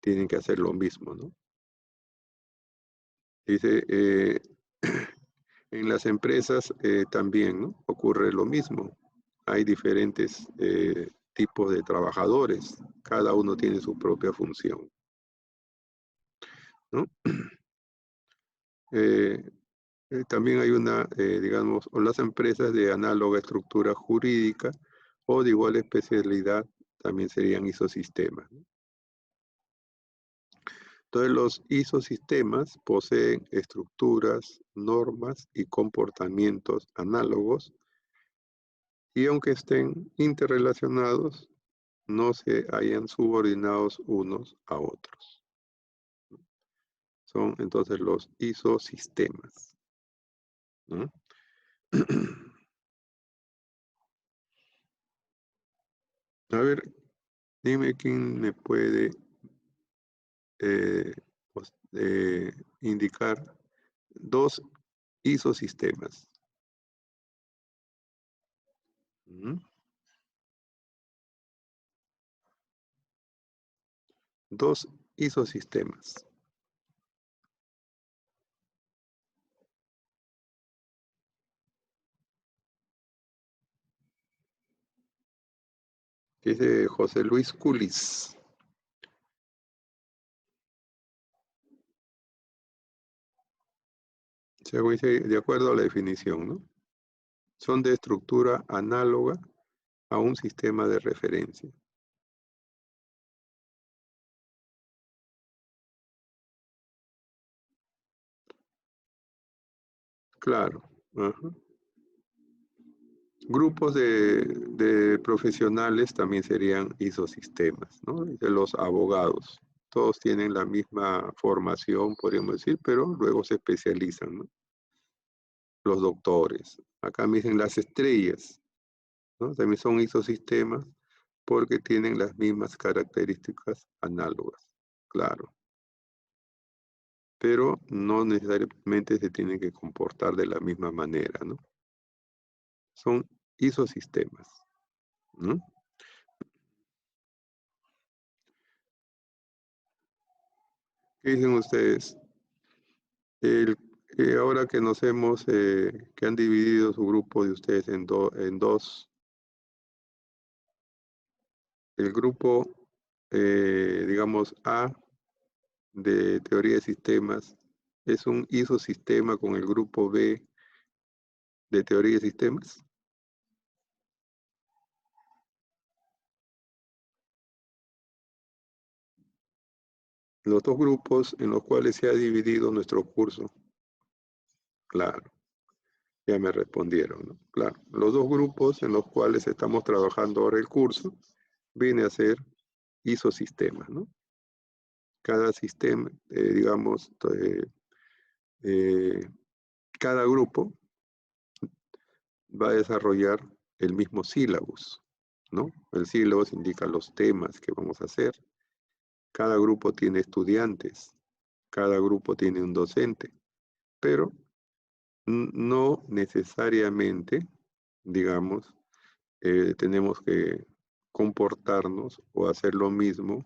tienen que hacer lo mismo, ¿no? Dice, en las empresas también, ¿no? Ocurre lo mismo. Hay diferentes tipos de trabajadores, cada uno tiene su propia función, ¿no? También hay digamos, o las empresas de análoga estructura jurídica o de igual especialidad también serían isosistemas, ¿no? Entonces, los isosistemas poseen estructuras, normas y comportamientos análogos y aunque estén interrelacionados, no se hayan subordinados unos a otros. Son entonces los isosistemas, ¿no? A ver, dime quién me puede eh, indicar dos isosistemas. ¿Mm? Dos isosistemas. Dice José Luis Culis. Según dice, de acuerdo a la definición, ¿no? Son de estructura análoga a un sistema de referencia. Claro. Ajá. Grupos de profesionales también serían isosistemas, ¿no? De los abogados. Todos tienen la misma formación, podríamos decir, pero luego se especializan, ¿no? Los doctores. Acá me dicen las estrellas, ¿no? También son isosistemas porque tienen las mismas características análogas, claro. Pero no necesariamente se tienen que comportar de la misma manera, ¿no? Son isosistemas, ¿no? ¿Qué dicen ustedes? Ahora que que han dividido su grupo de ustedes en dos, el grupo, digamos, A de teoría de sistemas es un isosistema con el grupo B de teoría de sistemas. Los dos grupos en los cuales se ha dividido nuestro curso. Claro, ya me respondieron, ¿no? Claro, los dos grupos en los cuales estamos trabajando ahora el curso viene a ser isosistemas, ¿no? Cada sistema, digamos, eh, cada grupo va a desarrollar el mismo sílabus, ¿no? El sílabus indica los temas que vamos a hacer. Cada grupo tiene estudiantes, cada grupo tiene un docente, pero no necesariamente, digamos, tenemos que comportarnos o hacer lo mismo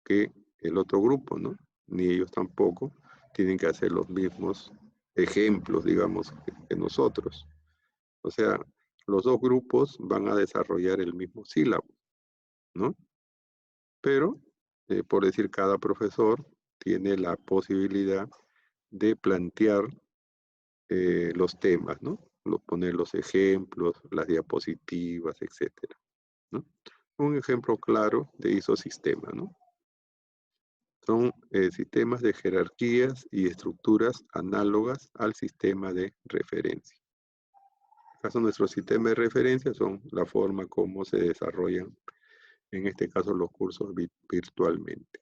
que el otro grupo, ¿no? Ni ellos tampoco tienen que hacer los mismos ejemplos, digamos, que nosotros. O sea, los dos grupos van a desarrollar el mismo sílabo, ¿no? Pero, por decir, cada profesor tiene la posibilidad de plantear los temas, ¿no? Poner los ejemplos, las diapositivas, etcétera, ¿no? Un ejemplo claro de isosistema, ¿no? Son sistemas de jerarquías y estructuras análogas al sistema de referencia. En este caso, nuestros sistemas de referencia son la forma como se desarrollan, en este caso, los cursos virtualmente.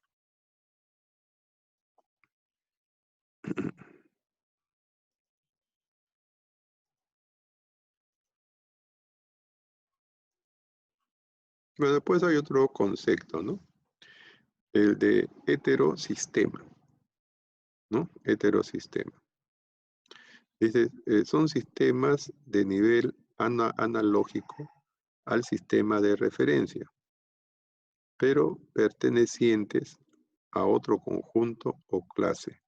Bueno, después hay otro concepto, ¿no? El de heterosistema, ¿no? Heterosistema. Dice, son sistemas de nivel analógico al sistema de referencia, pero pertenecientes a otro conjunto o clase,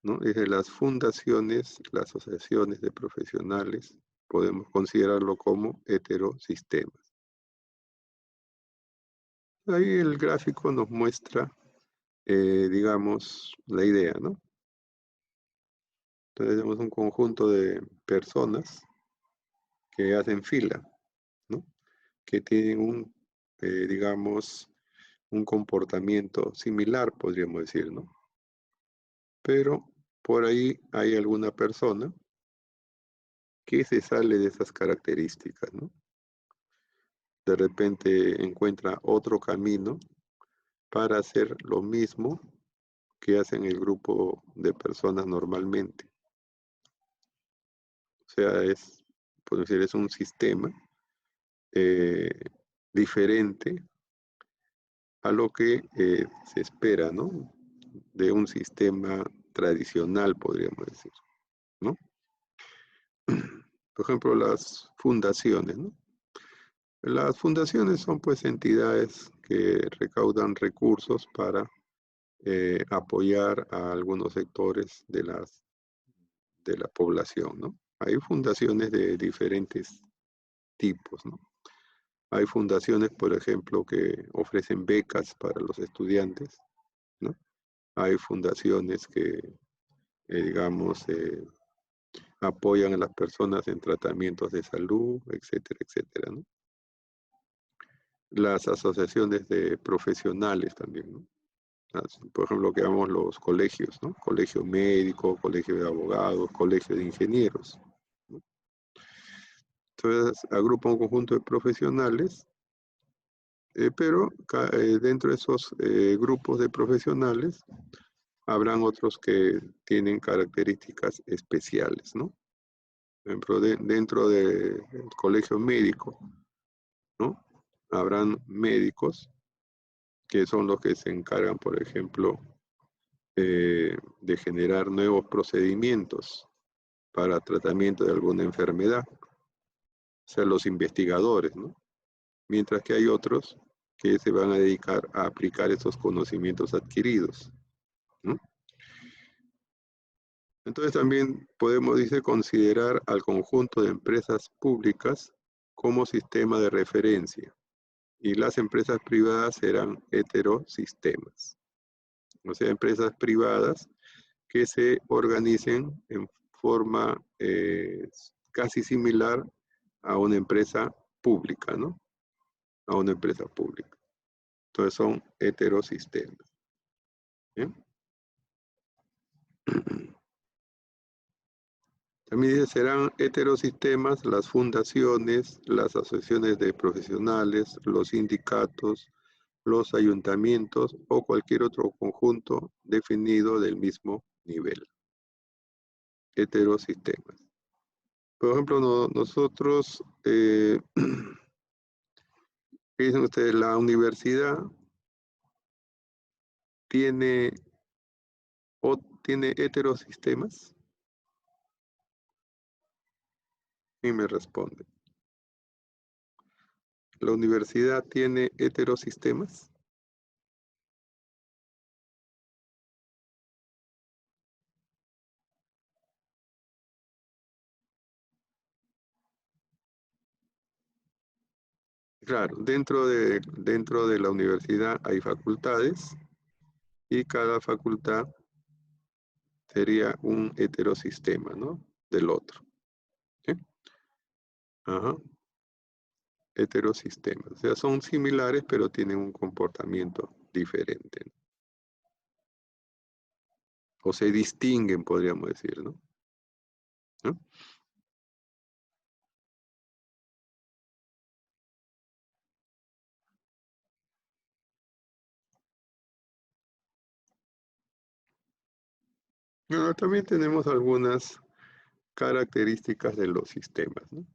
¿no? Dice, las fundaciones, las asociaciones de profesionales, podemos considerarlo como heterosistemas. Ahí el gráfico nos muestra, digamos, la idea, ¿no? Entonces tenemos un conjunto de personas que hacen fila, ¿no? Que tienen digamos, un comportamiento similar, podríamos decir, ¿no? Pero por ahí hay alguna persona que se sale de esas características, ¿no? De repente encuentra otro camino para hacer lo mismo que hacen el grupo de personas normalmente. O sea, podemos decir, es un sistema diferente a lo que se espera, ¿no? De un sistema tradicional, podríamos decir, ¿no? Por ejemplo, las fundaciones, ¿no? Las fundaciones son pues entidades que recaudan recursos para apoyar a algunos sectores de la población, ¿no? Hay fundaciones de diferentes tipos, ¿no? Hay fundaciones, por ejemplo, que ofrecen becas para los estudiantes, ¿no? Hay fundaciones que, digamos, apoyan a las personas en tratamientos de salud, etcétera, etcétera, ¿no? Las asociaciones de profesionales también, ¿no? Por ejemplo, que llamamos los colegios, ¿no? Colegio médico, colegio de abogados, colegio de ingenieros, ¿no? Entonces, agrupa un conjunto de profesionales, pero dentro de esos grupos de profesionales habrán otros que tienen características especiales, ¿no? Por ejemplo, dentro del colegio médico, ¿no? Habrán médicos que son los que se encargan, por ejemplo, de generar nuevos procedimientos para tratamiento de alguna enfermedad, o sea, los investigadores, ¿no? Mientras que hay otros que se van a dedicar a aplicar esos conocimientos adquiridos, ¿no? Entonces también podemos, dice, considerar al conjunto de empresas públicas como sistema de referencia y las empresas privadas serán heterosistemas, o sea, empresas privadas que se organicen en forma casi similar a una empresa pública, ¿no? A una empresa pública. Entonces son heterosistemas. ¿Bien? También dice, serán heterosistemas las fundaciones, las asociaciones de profesionales, los sindicatos, los ayuntamientos o cualquier otro conjunto definido del mismo nivel. Heterosistemas. Por ejemplo, nosotros, ¿qué dicen ustedes? La universidad tiene heterosistemas. Y me responde. ¿La universidad tiene heterosistemas? Claro, dentro de la universidad hay facultades y cada facultad sería un heterosistema, ¿no? Del otro. ¿Sí? Ajá. Heterosistemas. O sea, son similares, pero tienen un comportamiento diferente. O se distinguen, podríamos decir, ¿no? ¿No? Bueno, también tenemos algunas características de los sistemas, ¿no?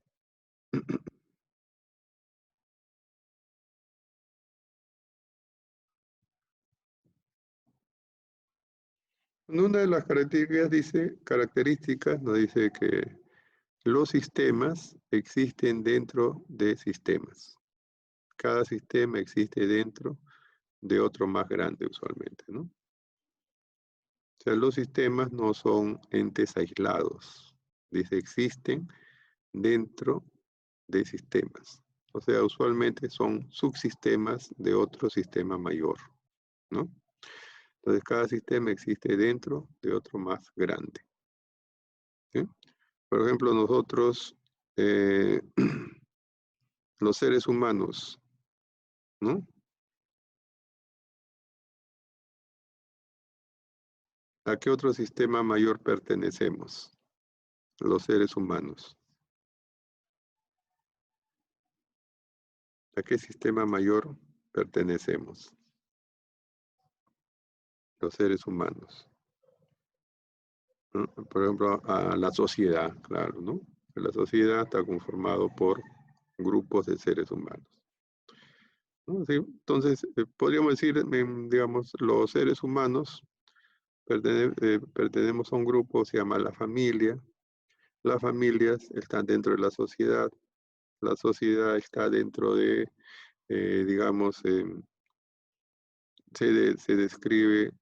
En una de las características nos dice que los sistemas existen dentro de sistemas. Cada sistema existe dentro de otro más grande usualmente, ¿no? O sea, los sistemas no son entes aislados. Dice, existen dentro de sistemas. O sea, usualmente son subsistemas de otro sistema mayor, ¿no? Entonces, cada sistema existe dentro de otro más grande. ¿Sí? Por ejemplo, nosotros, los seres humanos, ¿no? ¿A qué otro sistema mayor pertenecemos? Los seres humanos. ¿A qué sistema mayor pertenecemos? Los seres humanos, ¿no? Por ejemplo, a la sociedad, claro, ¿no? La sociedad está conformado por grupos de seres humanos, ¿no? Sí, entonces, podríamos decir, digamos, los seres humanos pertenecemos a un grupo, se llama la familia. Las familias están dentro de la sociedad está dentro de, digamos, se describe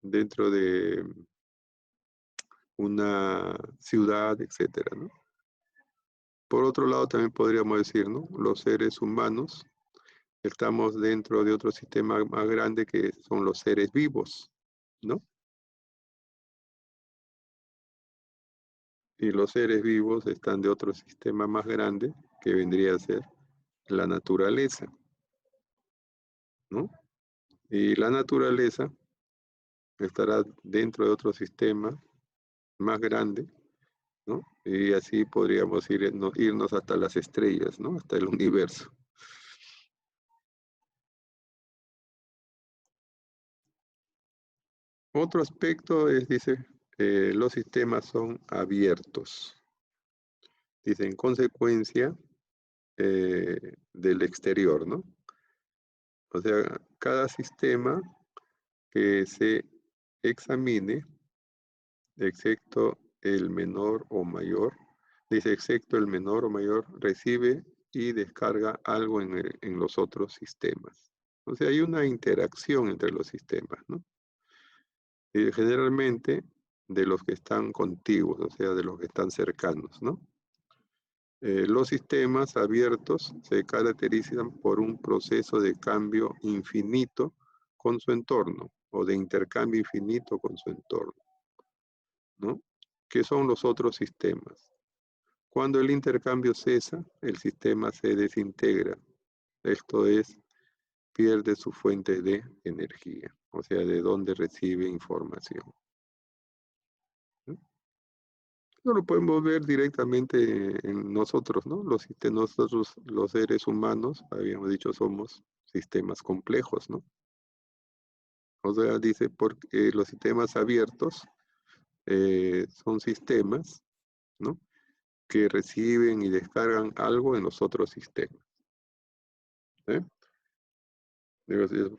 dentro de una ciudad, etcétera, ¿no? Por otro lado, también podríamos decir, ¿no? Los seres humanos estamos dentro de otro sistema más grande que son los seres vivos, ¿no? Y los seres vivos están de otro sistema más grande que vendría a ser la naturaleza, ¿no? Y la naturaleza estará dentro de otro sistema más grande, ¿no? Y así podríamos irnos hasta las estrellas, ¿no? Hasta el universo. Otro aspecto es, dice, los sistemas son abiertos. Dice, en consecuencia del exterior, ¿no? O sea, cada sistema que se examine, excepto el menor o mayor, dice, excepto el menor o mayor, recibe y descarga algo en los otros sistemas. O sea, hay una interacción entre los sistemas, ¿no? Y generalmente de los que están contiguos, o sea, de los que están cercanos, ¿no? Los sistemas abiertos se caracterizan por un proceso de cambio infinito con su entorno, o de intercambio infinito con su entorno, ¿no? ¿Qué son los otros sistemas? Cuando el intercambio cesa, el sistema se desintegra, esto es, pierde su fuente de energía, o sea, de dónde recibe información. ¿No? Eso lo podemos ver directamente en nosotros, ¿no? Nosotros, los seres humanos, habíamos dicho, somos sistemas complejos, ¿no? O sea, dice, porque los sistemas abiertos son sistemas, ¿no? Que reciben y descargan algo en los otros sistemas. ¿Eh?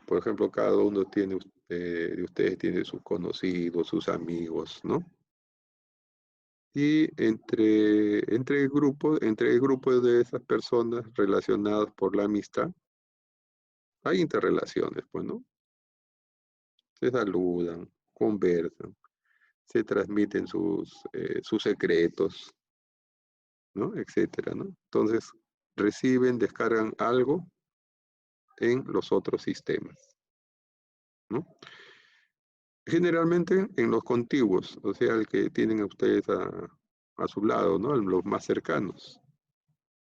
Por ejemplo, cada uno tiene, de ustedes tiene sus conocidos, sus amigos, ¿no? Y entre el grupo de esas personas relacionadas por la amistad, hay interrelaciones, pues, ¿no? Se saludan, conversan, se transmiten sus secretos, ¿no? Etcétera, ¿no? Entonces, reciben, descargan algo en los otros sistemas, ¿no? Generalmente en los contiguos, o sea, el que tienen a ustedes a su lado, ¿no? Los más cercanos,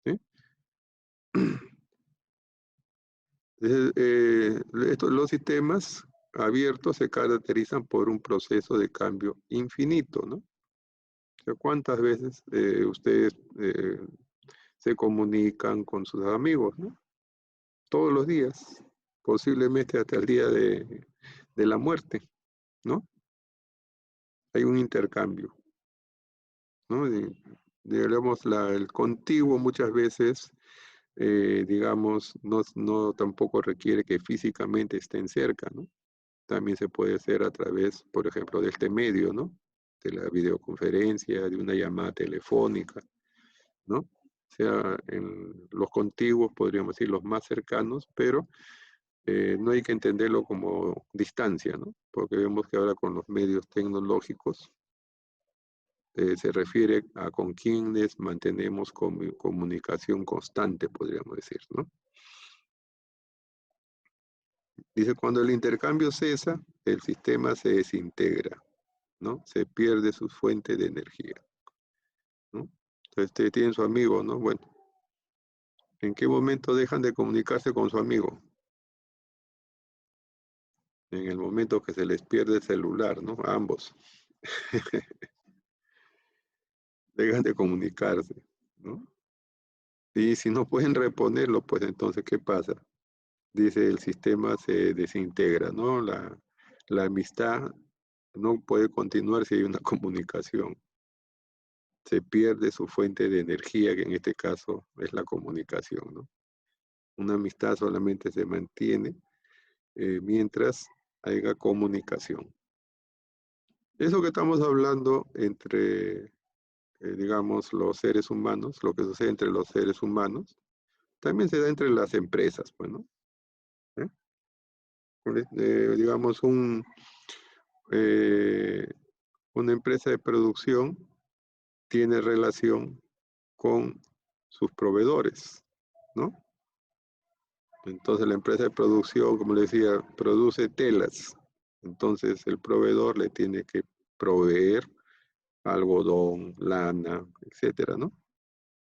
¿sí? Los sistemas abiertos se caracterizan por un proceso de cambio infinito, ¿no? O sea, ¿cuántas veces ustedes se comunican con sus amigos, ¿no? Todos los días, posiblemente hasta el día de la muerte, ¿no? Hay un intercambio, ¿no? Digamos, el contiguo muchas veces, digamos, no tampoco requiere que físicamente estén cerca, ¿no? También se puede hacer a través, por ejemplo, de este medio, ¿no? De la videoconferencia, de una llamada telefónica, ¿no? O sea, en los contiguos, podríamos decir, los más cercanos, pero no hay que entenderlo como distancia, ¿no? Porque vemos que ahora con los medios tecnológicos se refiere a con quienes mantenemos comunicación constante, podríamos decir, ¿no? Dice, cuando el intercambio cesa, el sistema se desintegra, ¿no? Se pierde su fuente de energía, ¿no? Entonces, usted tiene su amigo, ¿no? Bueno, ¿en qué momento dejan de comunicarse con su amigo? En el momento que se les pierde el celular, ¿no? A ambos. Dejan de comunicarse, ¿no? Y si no pueden reponerlo, pues entonces, ¿qué pasa? Dice, el sistema se desintegra, ¿no? La amistad no puede continuar si hay una comunicación. Se pierde su fuente de energía, que en este caso es la comunicación, ¿no? Una amistad solamente se mantiene mientras haya comunicación. Eso que estamos hablando entre, digamos, los seres humanos, lo que sucede entre los seres humanos, también se da entre las empresas, pues, ¿no? ¿Eh? Digamos, eh, una empresa de producción tiene relación con sus proveedores, ¿no? Entonces la empresa de producción, como le decía, produce telas. Entonces el proveedor le tiene que proveer algodón, lana, etcétera, ¿no?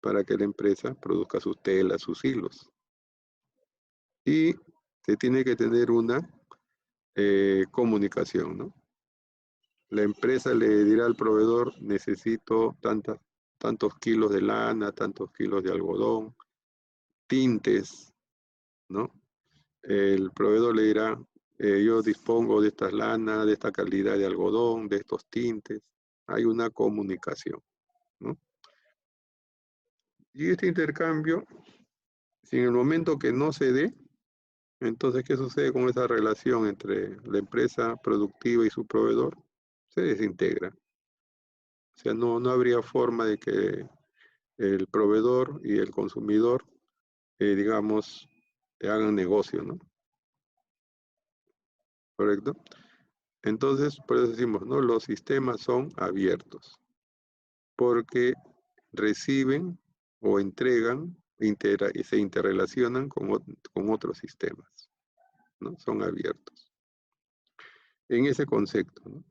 Para que la empresa produzca sus telas, sus hilos. Y se tiene que tener una comunicación, ¿no? La empresa le dirá al proveedor, necesito tantos kilos de lana, tantos kilos de algodón, tintes, ¿no? El proveedor le dirá, yo dispongo de estas lanas, de esta calidad de algodón, de estos tintes. Hay una comunicación, ¿no? Y este intercambio, si en el momento que no se dé, entonces, ¿qué sucede con esa relación entre la empresa productiva y su proveedor? Se desintegra. O sea, no habría forma de que el proveedor y el consumidor, digamos, hagan negocio, ¿no? ¿Correcto? Entonces, por eso decimos, ¿no? Los sistemas son abiertos, porque reciben o entregan y se interrelacionan con otros sistemas, ¿no? Son abiertos. En ese concepto, ¿no?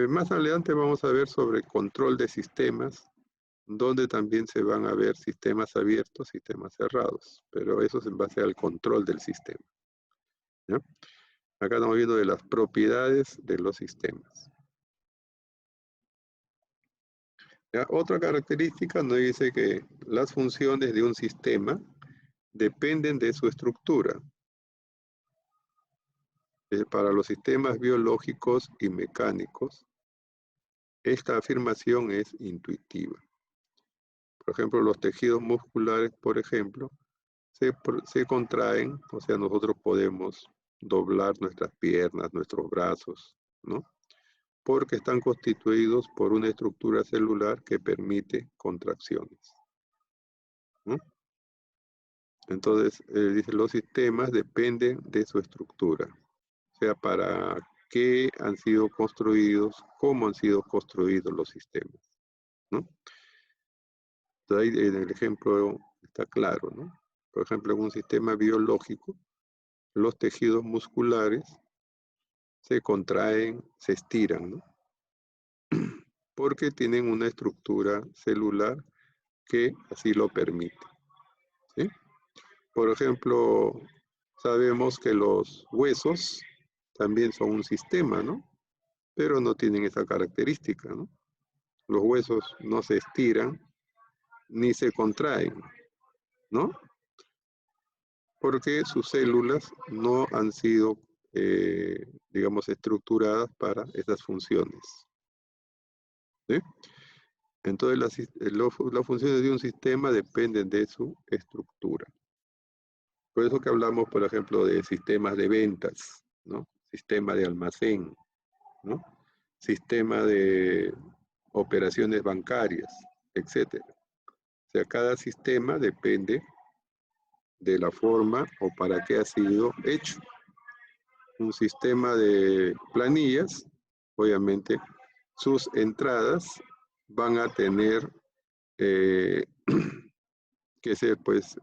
Más adelante vamos a ver sobre control de sistemas, donde también se van a ver sistemas abiertos, sistemas cerrados, pero eso es en base al control del sistema, ¿ya? Acá estamos viendo de las propiedades de los sistemas. ¿Ya? Otra característica nos dice que las funciones de un sistema dependen de su estructura. Para los sistemas biológicos y mecánicos, esta afirmación es intuitiva. Por ejemplo, los tejidos musculares, por ejemplo, se contraen, o sea, nosotros podemos doblar nuestras piernas, nuestros brazos, ¿no? Porque están constituidos por una estructura celular que permite contracciones, ¿no? Entonces, dice, los sistemas dependen de su estructura, o sea, para qué han sido construidos, cómo han sido construidos los sistemas, ¿no? Entonces, ahí en el ejemplo está claro, ¿no? Por ejemplo, en un sistema biológico, los tejidos musculares se contraen, se estiran, ¿no? Porque tienen una estructura celular que así lo permite, ¿sí? Por ejemplo, sabemos que los huesos también son un sistema, ¿no? Pero no tienen esa característica, ¿no? Los huesos no se estiran ni se contraen, ¿no? Porque sus células no han sido, digamos, estructuradas para esas funciones, ¿sí? Entonces, las funciones de un sistema dependen de su estructura. Por eso que hablamos, por ejemplo, de sistemas de ventas, ¿no? Sistema de almacén, ¿no? Sistema de operaciones bancarias, etc. O sea, cada sistema depende de la forma o para qué ha sido hecho. Un sistema de planillas, obviamente, sus entradas van a tener que ser, pues,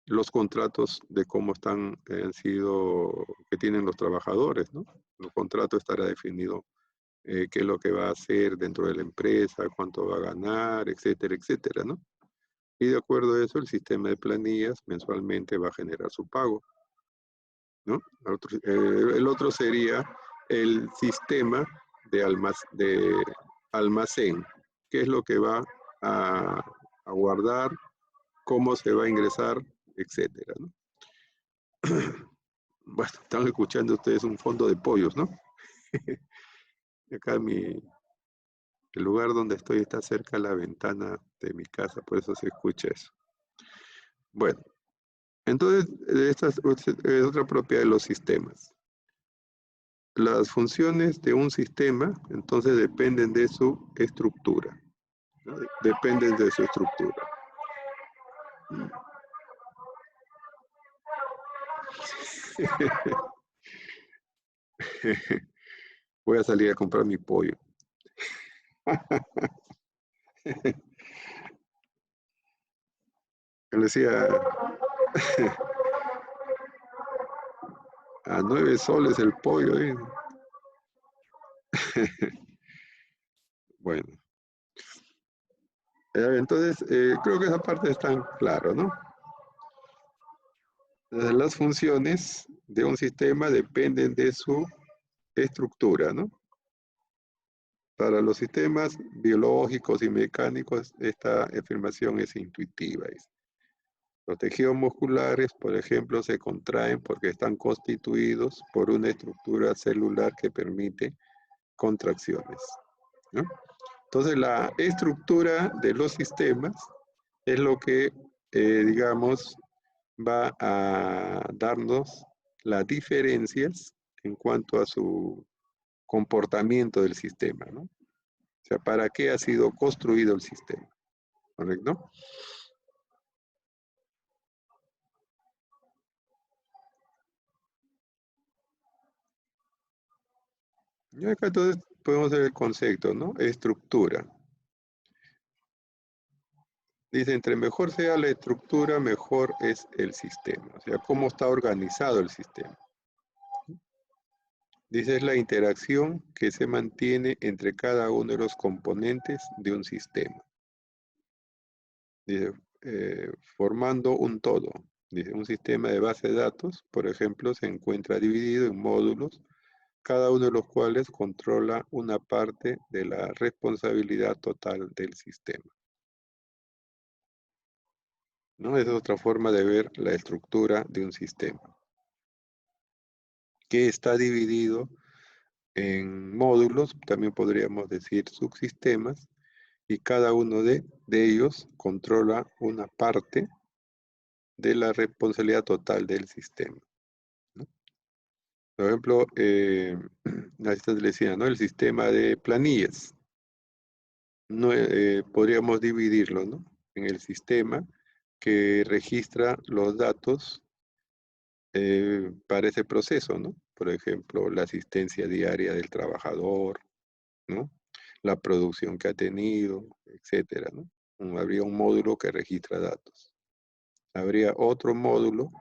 los contratos de cómo han sido, que tienen los trabajadores, ¿no? El contrato estará definido qué es lo que va a hacer dentro de la empresa, cuánto va a ganar, etcétera, etcétera, ¿no? Y de acuerdo a eso, el sistema de planillas mensualmente va a generar su pago, ¿no? El otro sería el sistema de almacén, qué es lo que va a guardar, cómo se va a ingresar, etcétera, ¿no? Bueno, están escuchando ustedes un fondo de pollos, ¿no? Acá el lugar donde estoy está cerca de la ventana de mi casa, por eso se escucha eso. Bueno, entonces, esta es otra propiedad de los sistemas. Las funciones de un sistema, entonces, dependen de su estructura, ¿no? Dependen de su estructura. Voy a salir a comprar mi pollo. Le decía, a 9 soles el pollo. Bueno, entonces creo que esa parte está clara, ¿no? Las funciones de un sistema dependen de su estructura, ¿no? Para los sistemas biológicos y mecánicos, esta afirmación es intuitiva. Los tejidos musculares, por ejemplo, se contraen porque están constituidos por una estructura celular que permite contracciones, ¿no? Entonces, la estructura de los sistemas es lo que, digamos, va a darnos las diferencias en cuanto a su comportamiento del sistema, ¿no? O sea, ¿para qué ha sido construido el sistema? ¿Correcto? Y acá entonces podemos ver el concepto, ¿no? Estructura. Dice, entre mejor sea la estructura, mejor es el sistema. O sea, cómo está organizado el sistema. Dice, es la interacción que se mantiene entre cada uno de los componentes de un sistema. Dice, formando un todo. Dice, un sistema de base de datos, por ejemplo, se encuentra dividido en módulos, cada uno de los cuales controla una parte de la responsabilidad total del sistema. ¿No? Esa es otra forma de ver la estructura de un sistema, que está dividido en módulos, también podríamos decir subsistemas, y cada uno de ellos controla una parte de la responsabilidad total del sistema, ¿no? Por ejemplo, a esta le decía, ¿no? El sistema de planillas. No, podríamos dividirlo, ¿no? En el sistema que registra los datos para ese proceso, ¿no? Por ejemplo, la asistencia diaria del trabajador, ¿no? La producción que ha tenido, etcétera, ¿no? Habría un módulo que registra datos. Habría otro módulo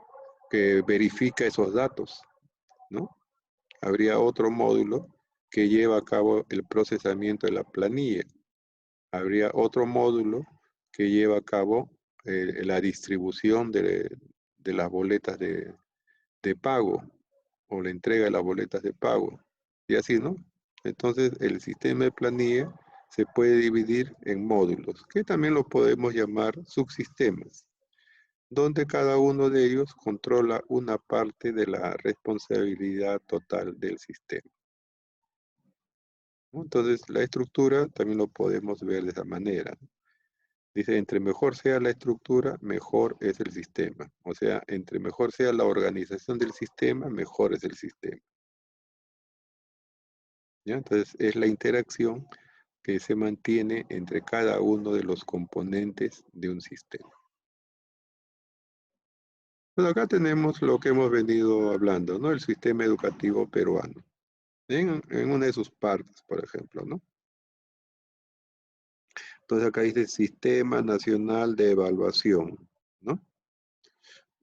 que verifica esos datos, ¿no? Habría otro módulo que lleva a cabo el procesamiento de la planilla. Habría otro módulo que lleva a cabo la distribución de las boletas de pago o la entrega de las boletas de pago. Y así, ¿no? Entonces, el sistema de planilla se puede dividir en módulos, que también los podemos llamar subsistemas, donde cada uno de ellos controla una parte de la responsabilidad total del sistema, ¿no? Entonces, la estructura también lo podemos ver de esa manera, ¿no? Dice, entre mejor sea la estructura, mejor es el sistema. O sea, entre mejor sea la organización del sistema, mejor es el sistema, ¿ya? Entonces, es la interacción que se mantiene entre cada uno de los componentes de un sistema. Bueno, acá tenemos lo que hemos venido hablando, ¿no? El sistema educativo peruano. En una de sus partes, por ejemplo, ¿no? Entonces acá dice Sistema Nacional de Evaluación, ¿no?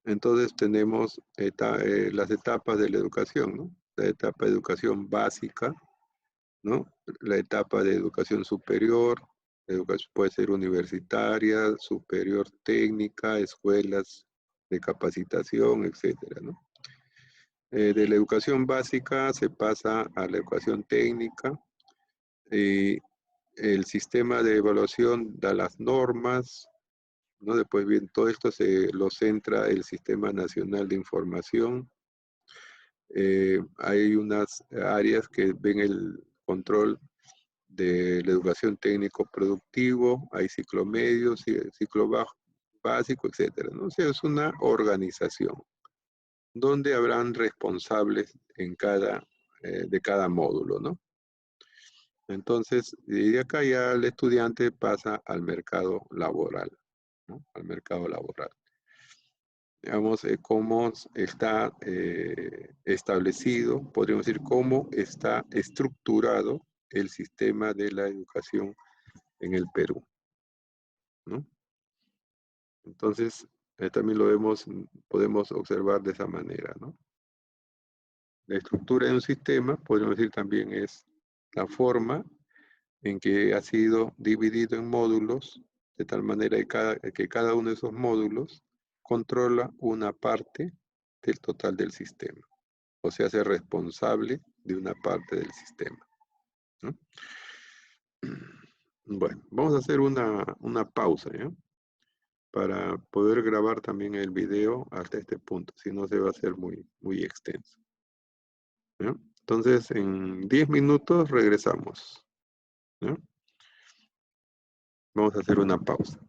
Entonces tenemos las etapas de la educación, ¿no? La etapa de educación básica, ¿no? La etapa de educación superior, educación puede ser universitaria, superior técnica, escuelas de capacitación, etcétera, ¿no? De la educación básica se pasa a la educación técnica y el sistema de evaluación da las normas, ¿no? Después bien, todo esto se lo centra el Sistema Nacional de Información. Hay unas áreas que ven el control de la educación técnico-productivo, hay ciclo medio, ciclo básico, etcétera, ¿no? O sea, es una organización donde habrán responsables en de cada módulo, ¿no? Entonces, de acá ya el estudiante pasa al mercado laboral, ¿no? Al mercado laboral. Digamos, cómo está establecido, podríamos decir, cómo está estructurado el sistema de la educación en el Perú, ¿no? Entonces, también lo vemos, podemos observar de esa manera, ¿no? La estructura de un sistema, podríamos decir, también es la forma en que ha sido dividido en módulos, de tal manera que cada uno de esos módulos controla una parte del total del sistema, o se hace responsable de una parte del sistema, ¿no? Bueno, vamos a hacer una pausa, ¿ya? Para poder grabar también el video hasta este punto, si no se va a hacer muy extenso, ¿ya? Entonces, en 10 minutos regresamos, ¿ya? Vamos a hacer una pausa.